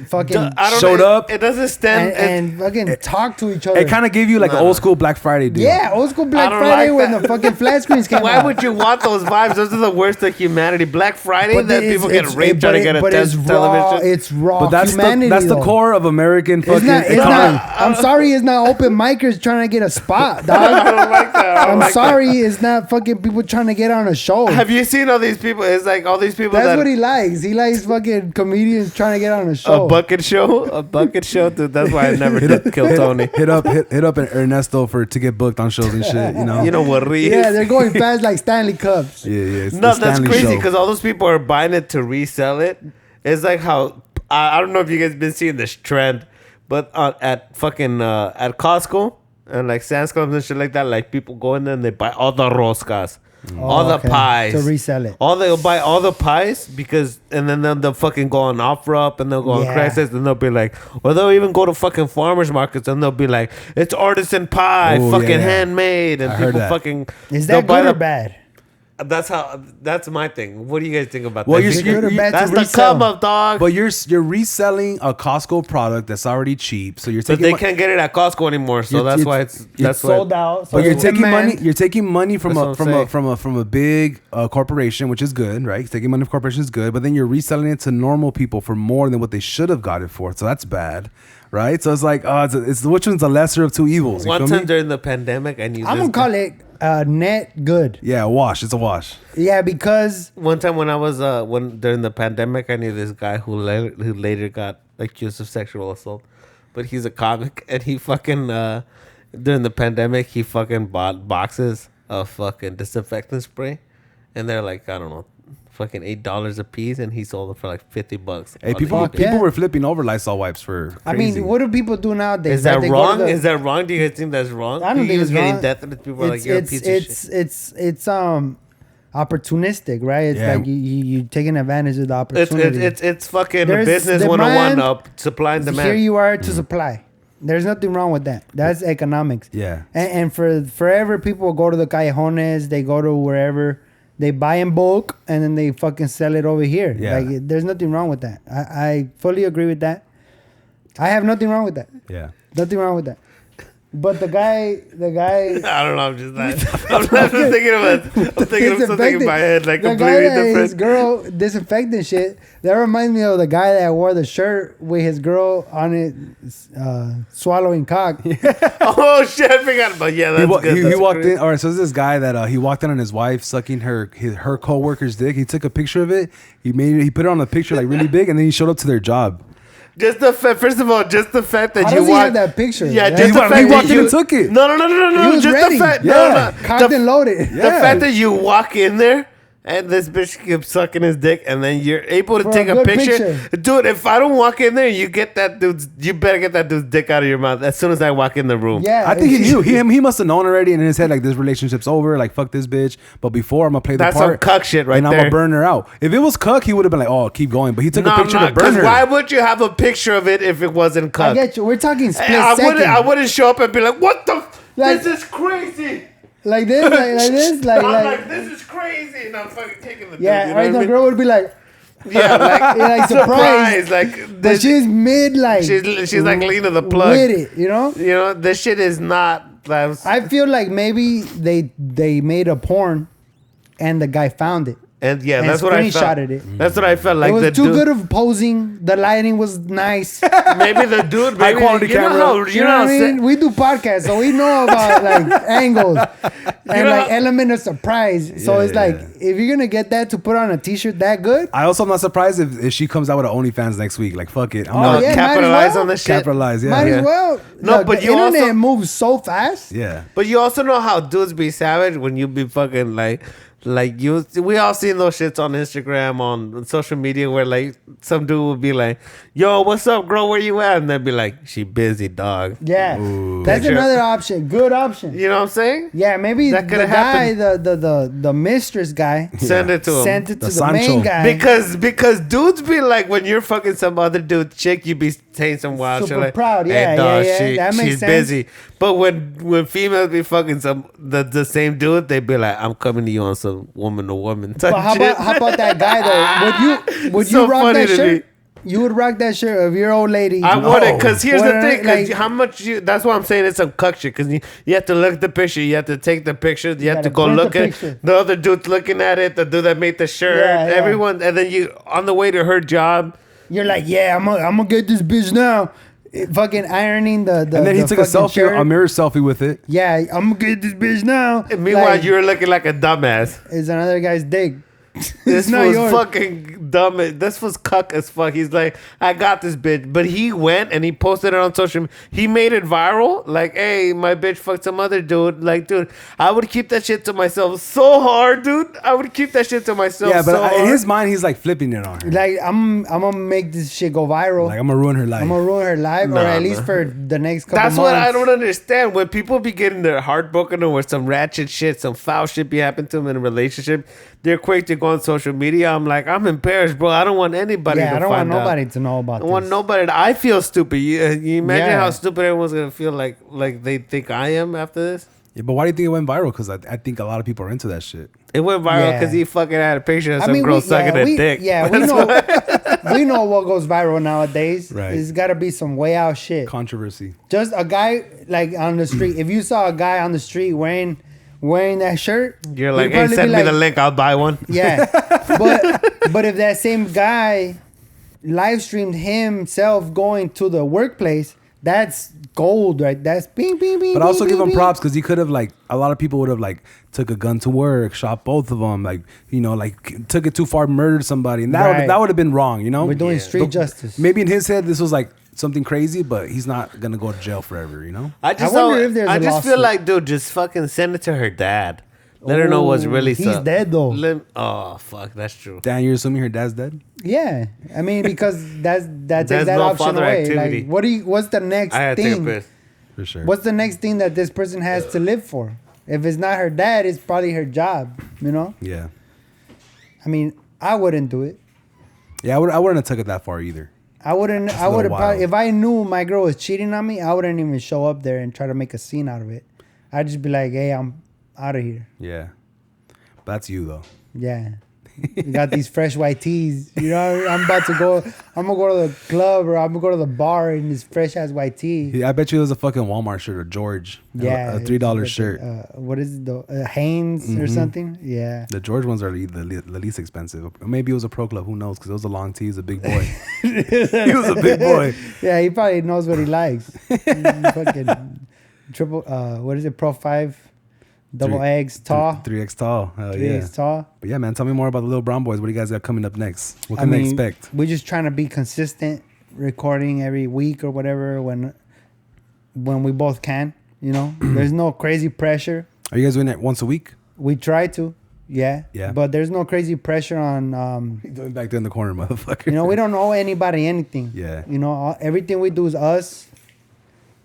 Fucking showed up. It doesn't stand and fucking talk to each other. It kind of gave you like an old school Black Friday deal. Yeah, old school Black Friday when the fucking flat screens came out. Why would you want those vibes? Those are the worst of humanity. Black Friday, that people get raped trying to get a television. It's raw. But that's the core of American fucking economy. I'm sorry, it's not open micers trying to get a spot, dog. I don't like that. I'm sorry, it's not fucking people trying to get on a show. Have you seen all these people? It's like all these people. That's what he likes. He likes fucking comedians trying to get on a show. A bucket show, dude. That's why I never did kill Tony. Hit up Ernesto to get booked on shows and shit. You know what? Yeah, they're going fast like Stanley Cups. Yeah. No, that's crazy because all those people are buying it to resell it. It's like how I don't know if you guys been seeing this trend, but at fucking at Costco and like Sam's Club and shit like that, like people go in there and they buy all the roscas. All the pies to resell it. They'll buy all the pies because, and then they'll fucking go on OfferUp and they'll go on Craigslist and they'll be like, or they'll even go to fucking farmers markets and they'll be like, it's artisan pie, handmade, and people fucking. Is that good or bad? That's my thing. What do you guys think about that? That's the come up, dog. But you're reselling a Costco product that's already cheap, so you're taking. But they can't get it at Costco anymore, so that's why it's sold out. So but you're taking money. You're taking money from a big corporation, which is good, right? Taking money from corporation is good, but then you're reselling it to normal people for more than what they should have got it for. So that's bad. Right, so it's like, it's which one's the lesser of two evils? One time during the pandemic, I'm gonna call it net good. Yeah, a wash. It's a wash. Yeah, because one time when I was during the pandemic, I knew this guy who later got accused of sexual assault, but he's a comic and he fucking during the pandemic he fucking bought boxes of fucking disinfectant spray, and they're like, I don't know, fucking $8 a piece, and he sold them for like $50. Hey, people were flipping over Lysol wipes for crazy. I mean, what do people do nowadays? Is that wrong? Is that wrong? Do you guys think that's wrong? I don't think it's getting wrong. Death people are like, you're a piece of shit. It's opportunistic, right? It's like you taking advantage of the opportunity. It's fucking business 101 up, supply and demand. Here you are to supply. There's nothing wrong with that. That's economics. Yeah. And for forever, people go to the callejones, they go to wherever. They buy in bulk and then they fucking sell it over here. Yeah. Like, there's nothing wrong with that. I fully agree with that. I have nothing wrong with that. Yeah. Nothing wrong with that. But the guy. I don't know. I'm just thinking of something in my head, like the completely guy that different. his girl disinfecting shit. That reminds me of the guy that wore the shirt with his girl on it, swallowing cock. Oh shit! I forgot about. Yeah, that's good. He walked in. All right, so this guy that he walked in on his wife sucking her co-worker's dick. He took a picture of it. He put it on the picture like really big, and then he showed up to their job. Just the fact, first of all, just the fact that How you does he have that picture? Yeah, Yeah, just the fact he walked that in you and took it. No. He was Just ready. the fact, Yeah, no. cocked and loaded. The fact that you walk in there and this bitch keeps sucking his dick, and then you're able to For take a a good picture. Dude, if I don't walk in there, you better get that dude's dick out of your mouth as soon as I walk in the room. Yeah, I think he knew. He must have known already, and in his head, like, this relationship's over. Like, fuck this bitch. But before, I'm gonna play the That's part. some cuck shit right and there. I'm gonna burn her out. If it was cuck, he would have been like, "Oh, keep going." But he took a picture to burn Because her. why would you have a picture of it if it wasn't cuck? I get you. We're talking split I second. wouldn't show up and be like, "What the? Like- This is crazy." Like this, like this, I'm like, this is crazy, and I'm fucking taking the. yeah. dude, you know Right, what the I mean? girl would be like, Yeah, like, like surprised. like but this, she's mid, like she's like leaning the plug. with it, you know. You know, this shit is not. I feel like maybe they made a porn, and the guy found it. And yeah, And that's what I felt. screenshotted it. That's what I felt like. It was the too dude, good of posing. The lighting was nice. Maybe the dude, High quality camera. You know what I mean? We do podcasts, so we know about like angles and like element of surprise. So it's like if you're gonna get that to put on a t-shirt that good. I also am not surprised if she comes out with an OnlyFans next week. Like, fuck it. I'm Oh, gonna yeah, capitalize well. on the shit. capitalize. Yeah, Might as well. No, Look, but the you internet also- moves so fast. yeah. But you also know how dudes be savage when you be fucking like you. We all seen those shits on Instagram, on social media, where like some dude would be like, "Yo, what's up, girl? Where you at?" And they'd be like, "She busy, dog." Yeah, that's Picture. another option. Good option. You know what I'm saying? Yeah, maybe That the coulda guy, happened. the mistress guy, Send it to him. sent it to The the main Sancho. guy. Because dudes be like, when you're fucking some other dude chick, you be saying some wild shit Super like, proud. "Hey, Yeah, dog, yeah. That makes she's sense. busy." But when females be fucking the same dude, they be like, "I'm coming to you on some woman to woman type But how shit." about that guy though? Would So you rock funny that to shirt? me. You would rock that shirt of your old lady. I wouldn't, because here's the thing, because Like, how much you, that's why I'm saying it's some cuck shit, because you have to look at the picture, you have to take the picture, you have gotta to go print the look at picture. the other dude's looking at it, the dude that made the shirt, Yeah, yeah. everyone, and then you, on the way to her job, you're like, yeah, I'm gonna get this bitch now. Fucking ironing the And then he the took a fucking selfie, shirt. a mirror selfie with it. Yeah, I'm gonna get this bitch now. and meanwhile, Like, you're looking like a dumbass. it's another guy's dick. This not was yours. fucking dumb. This was cuck as fuck. He's like, I got this bitch. But he went and he posted it on social media. He made it viral. Like, hey, my bitch fucked some other dude. Like, dude, I would keep that shit to myself so hard, dude. I would keep that shit to myself Yeah, but so hard. in his mind, he's like flipping it on her. Like I'm gonna make this shit go viral. Like, I'm gonna ruin her life. I'm gonna ruin her life, or at least for the next couple That's months. what I don't understand. When people be getting their heart broken or some ratchet shit, some foul shit be happening to them in a relationship, they're quick to go on social media. I'm like, I'm embarrassed, bro. I don't want anybody to Yeah, I don't find want out. nobody to know about I this. want nobody. I feel stupid. You imagine Yeah. how stupid everyone's gonna feel like they think I am after this. Yeah, but why do you think it went viral? Because I think a lot of people are into that shit. It went viral Yeah. because he fucking had a picture of some girl sucking a dick. Yeah, we know. We know what goes viral nowadays. Right. It's got to be some way out shit. Controversy. Just a guy like on the street. If you saw a guy on the street wearing that shirt, You're like, you'd hey, probably send be me like, the link. I'll buy one. Yeah, but if that same guy live streamed himself going to the workplace, that's gold, right? That's bing, bing, bing. But I also bing, give him bing, props because he could have, like, a lot of people would have, like, took a gun to work, shot both of them, like, you know, like, took it too far, murdered somebody. And Right. that would have been wrong, you know? We're doing Yeah. street justice. Maybe in his head, this was, like, something crazy, but he's not going to go to jail forever, you know? I just wonder don't- if there's I a just feel lawsuit. like, dude, just fucking send it to her dad. Let her know what's really He's up. dead, though. Oh fuck, that's true. Dan, you're assuming her dad's dead? Yeah, I mean because that takes There's that no option father away. activity. Like, what's the next I had to take a thing? piss. For sure. What's the next thing that this person has to live for? If it's not her dad, it's probably her job. You know. Yeah. I mean, I wouldn't do it. Yeah, I wouldn't have took it that far either. I wouldn't. I a little would have wild. probably if I knew my girl was cheating on me. I wouldn't even show up there and try to make a scene out of it. I'd just be like, "Hey, I'm out of here." Yeah. But that's you, though. Yeah. We got these fresh white teas. You know, I'm gonna go to the club or I'm gonna go to the bar in this fresh ass white tea. Yeah, I bet you it was a fucking Walmart shirt or George. Yeah, a $3 shirt. What is it? The Hanes or something? Yeah. The George ones are the least expensive. Maybe it was a pro club. Who knows? Because it was a long tee. He's a big boy. He was a big boy. Yeah, he probably knows what he likes. Fucking triple. What is it? Pro 5. Double eggs tall. 3X tall. Hell 3X tall. But yeah, man, tell me more about the Little Brown Boys. What do you guys got coming up next? What can they expect? We're just trying to be consistent, recording every week or whatever when we both can. You know, there's no crazy pressure. Are you guys doing it once a week? We try to, yeah. But there's no crazy pressure on. Going back there in the corner, motherfucker. You know, we don't owe anybody anything. Yeah. You know, everything we do is us,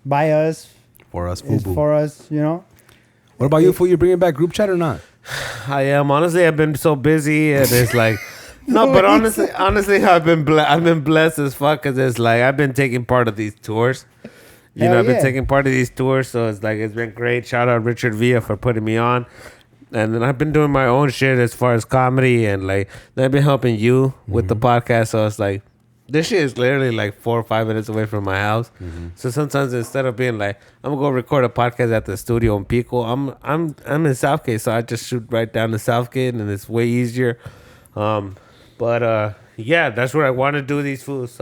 by us, for us, for us. You know. What about you, fool? You bringing back group chat or not? I am. Honestly, I've been so busy, and it's like, no. But honestly, I've been blessed as fuck, because it's like I've been taking part of these tours. I've been taking part of these tours, so it's like it's been great. Shout out Richard Villa for putting me on, and then I've been doing my own shit as far as comedy, and like then I've been helping you with the podcast. So it's like this shit is literally like 4 or 5 minutes away from my house. So sometimes instead of being like I'm gonna go record a podcast at the studio in Pico, I'm in Southgate, so I just shoot right down to Southgate, and it's way easier. But yeah, that's where I want to do these fools.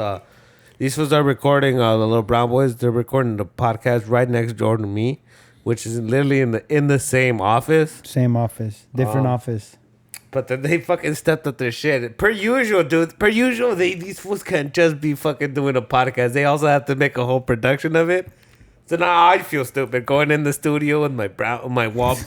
These fools are recording the Little Brown Boys. They're recording the podcast right next door to me, which is literally in the same office. Same office, different office. But then they fucking stepped up their shit. Per usual, dude. Per usual, these fools can't just be fucking doing a podcast. They also have to make a whole production of it. So now I feel stupid going in the studio with my brown walls.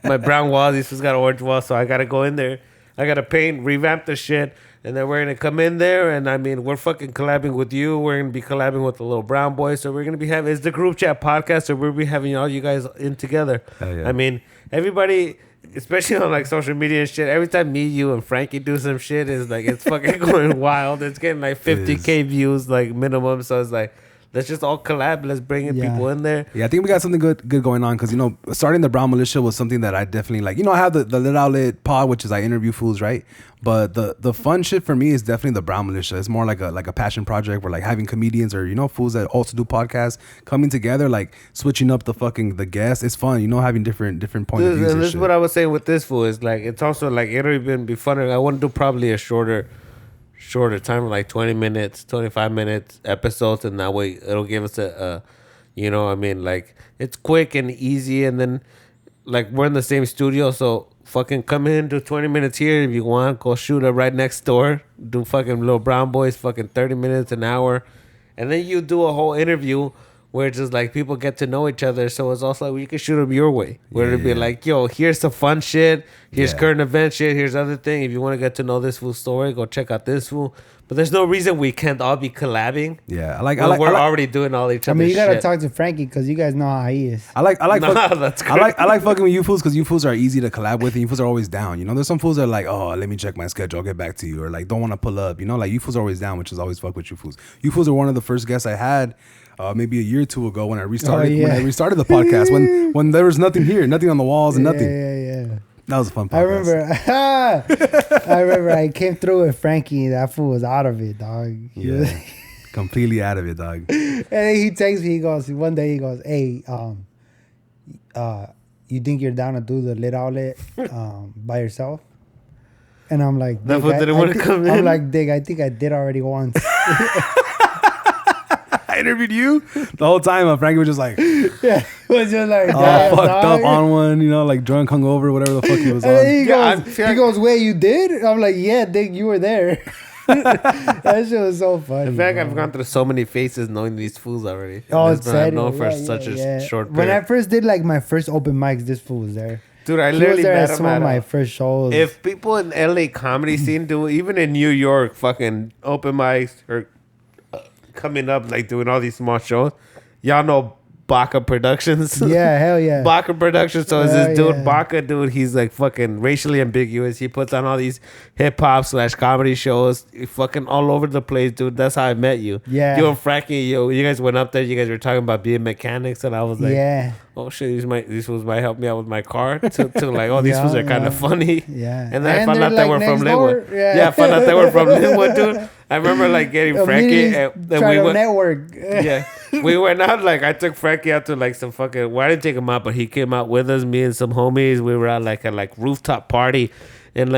My brown walls. These fools got orange walls, so I gotta go in there. I gotta paint, revamp the shit, and then we're gonna come in there. And I mean, we're fucking collabing with you. We're gonna be collabing with the Little Brown Boys. So we're gonna be having it's the group chat podcast. So we'll be having all you guys in together. Yeah. I mean, everybody. Especially on like social media and shit. Every time me, you, and Franky do some shit, it's like it's fucking going wild. It's getting like 50K views like minimum. So it's like let's just all collab. Let's bring in people in there. Yeah, I think we got something good going on because starting the Brown Militia was something that I definitely like. I have the Lit Outlet pod, which is I interview fools, right? But the fun shit for me is definitely the Brown Militia. It's more like a passion project where like having comedians or fools that also do podcasts coming together, like switching up the guests. It's fun, having different point of views. And this is what I was saying with this fool is like it's also like it'll even be funner. I want to do probably a shorter time, like 20 minutes, 25 minutes episodes, and that way it'll give us like it's quick and easy, and then like we're in the same studio, so fucking come in, do 20 minutes here if you want, go shoot up right next door, do fucking Little Brown Boys, fucking 30 minutes, an hour, and then you do a whole interview where it's just like people get to know each other. So it's also like you can shoot them your way. Where it'd be like, yo, here's some fun shit. Here's current event shit. Here's other thing. If you want to get to know this fool's story, go check out this fool. But there's no reason we can't all be collabing. Yeah, we're already doing all each other. I mean, you gotta talk to Franky because you guys know how he is. I like fucking with you fools because you fools are easy to collab with and you fools are always down. There's some fools that are like, oh, let me check my schedule, I'll get back to you, or like don't want to pull up. Like you fools are always down, which is always fuck with you fools. You fools are one of the first guests I had. Maybe a year or two ago when I restarted when I restarted the podcast when there was nothing here, nothing on the walls and nothing. Yeah. That was a fun podcast. I remember I came through with Franky. That fool was out of it, dog. Yeah, completely out of it, dog. And he texts me. One day he goes, "Hey, you think you're down to do the Lit Outlet by yourself?" And I'm like, that fool didn't want to come in. I'm like, Dig, I think I did already once. I interviewed you the whole time. Franky was just like, yeah, was just like, fucked up on one, like drunk, hungover, whatever the fuck he was on. He goes, wait, you did? I'm like, yeah, Dick, you were there. That shit was so funny. In fact, I've gone through so many faces knowing these fools already. It's I've known for such a short period. When I first did like my first open mics, this fool was there. Dude, I literally met him some of my first shows. If people in LA comedy scene do, even in New York, fucking open mics or coming up, like doing all these small shows, y'all know Baca Productions. Yeah, hell yeah. Baca Productions. So is this dude, Baca dude, he's like fucking racially ambiguous. He puts on all these hip hop / comedy shows, fucking all over the place, dude. That's how I met you. Yeah. You and Franky, you guys went up there. You guys were talking about being mechanics, and I was like, oh shit, these fools might help me out with my car. To like, oh, these fools are kind of funny. Yeah. And then I found out they were from Linwood. Yeah, I found out they were from Linwood, dude. I remember like getting Franky and we went network. Yeah, we went out. Like I took Franky out to like some fucking. Well, I didn't take him out, but he came out with us. Me and some homies. We were at like a rooftop party, in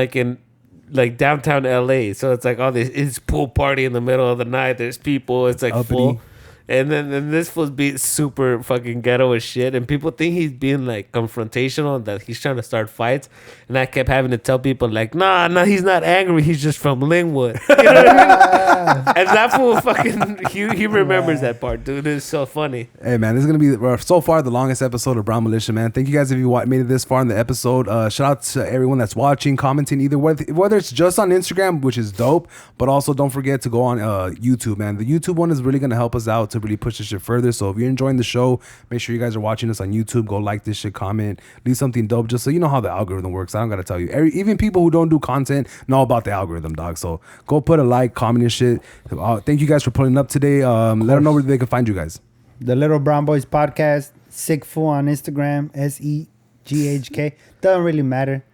downtown LA. So it's like all this. It's pool party in the middle of the night. There's people. It's like full. And then this fool's being super fucking ghetto as shit. And people think he's being like confrontational, that he's trying to start fights. And I kept having to tell people like, nah, he's not angry. He's just from Linwood. You know what I mean? And that fool fucking, he remembers that part, dude. It's so funny. Hey, man, this is going to be so far the longest episode of Brown Militia, man. Thank you guys if you made it this far in the episode. Shout out to everyone that's watching, commenting, either whether it's just on Instagram, which is dope, but also don't forget to go on YouTube, man. The YouTube one is really going to help us out to really push this shit further. So if you're enjoying the show, make sure you guys are watching us on YouTube. Go like this shit, comment, leave something dope, just so you know how the algorithm works. I don't gotta tell you. Even people who don't do content know about the algorithm, dog. So go put a like, comment and shit. Thank you guys for pulling up today. Let them know where they can find you guys. The Little Brown Boys Podcast, Sick Fool on Instagram, SEGHK. Doesn't really matter.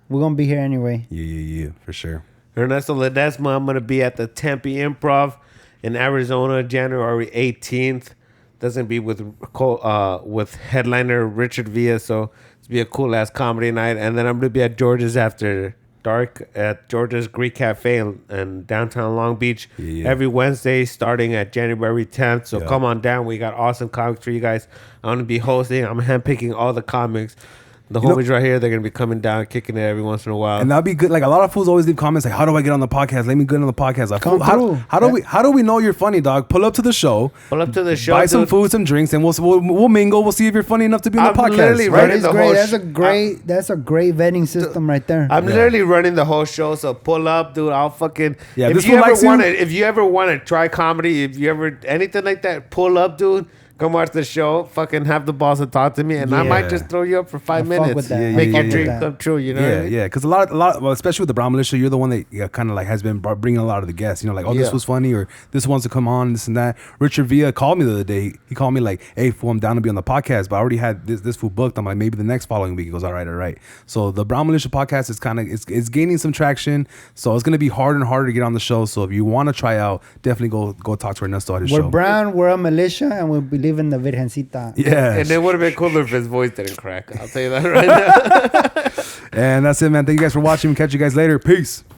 We're gonna be here anyway. Yeah, for sure. Ernesto Ledesma, I'm gonna be at the Tempe Improv in Arizona, January 18th. That's gonna be with headliner Richard Villa, so it's be a cool ass comedy night. And then I'm gonna be at George's after dark at George's Greek Cafe in downtown Long Beach every Wednesday, starting at January 10th. So come on down. We got awesome comics for you guys. I'm gonna be hosting. I'm handpicking all the comics. The homies right here, they're going to be coming down, kicking it every once in a while. And that'll be good. Like, a lot of fools always leave comments like, how do I get on the podcast? Let me get on the podcast. Like, how do we know you're funny, dog? Pull up to the show. Buy some food, some drinks, and we'll mingle. We'll see if you're funny enough to be on the podcast. Literally running the whole That's a great vetting system right there. I'm literally running the whole show, so pull up, dude. I'll fucking... Yeah, if you ever want to try comedy, if you ever... Anything like that, pull up, dude. Come watch the show. Fucking have the balls to talk to me, and I might just throw you up for 5 minutes. Make your dream come true. You know? Yeah. Because a lot. Well, especially with the Brown Militia, you're the one that kind of like has been bringing a lot of the guests. You know, like, oh, this was funny, or this wants to come on, this and that. Richard Villa called me the other day. He called me like, "Hey, fool, I'm down to be on the podcast, but I already had this fool booked." I'm like, maybe the next following week. He goes, all right. So the Brown Militia podcast is kind of it's gaining some traction. So it's gonna be harder and harder to get on the show. So if you want to try out, definitely go talk to Ernesto at his show. We're Brown. We're a militia, and we believe in the Virgencita. Yeah, and it would have been cooler if his voice didn't crack. I'll tell you that right now. And that's it, man. Thank you guys for watching. We'll catch you guys later. Peace.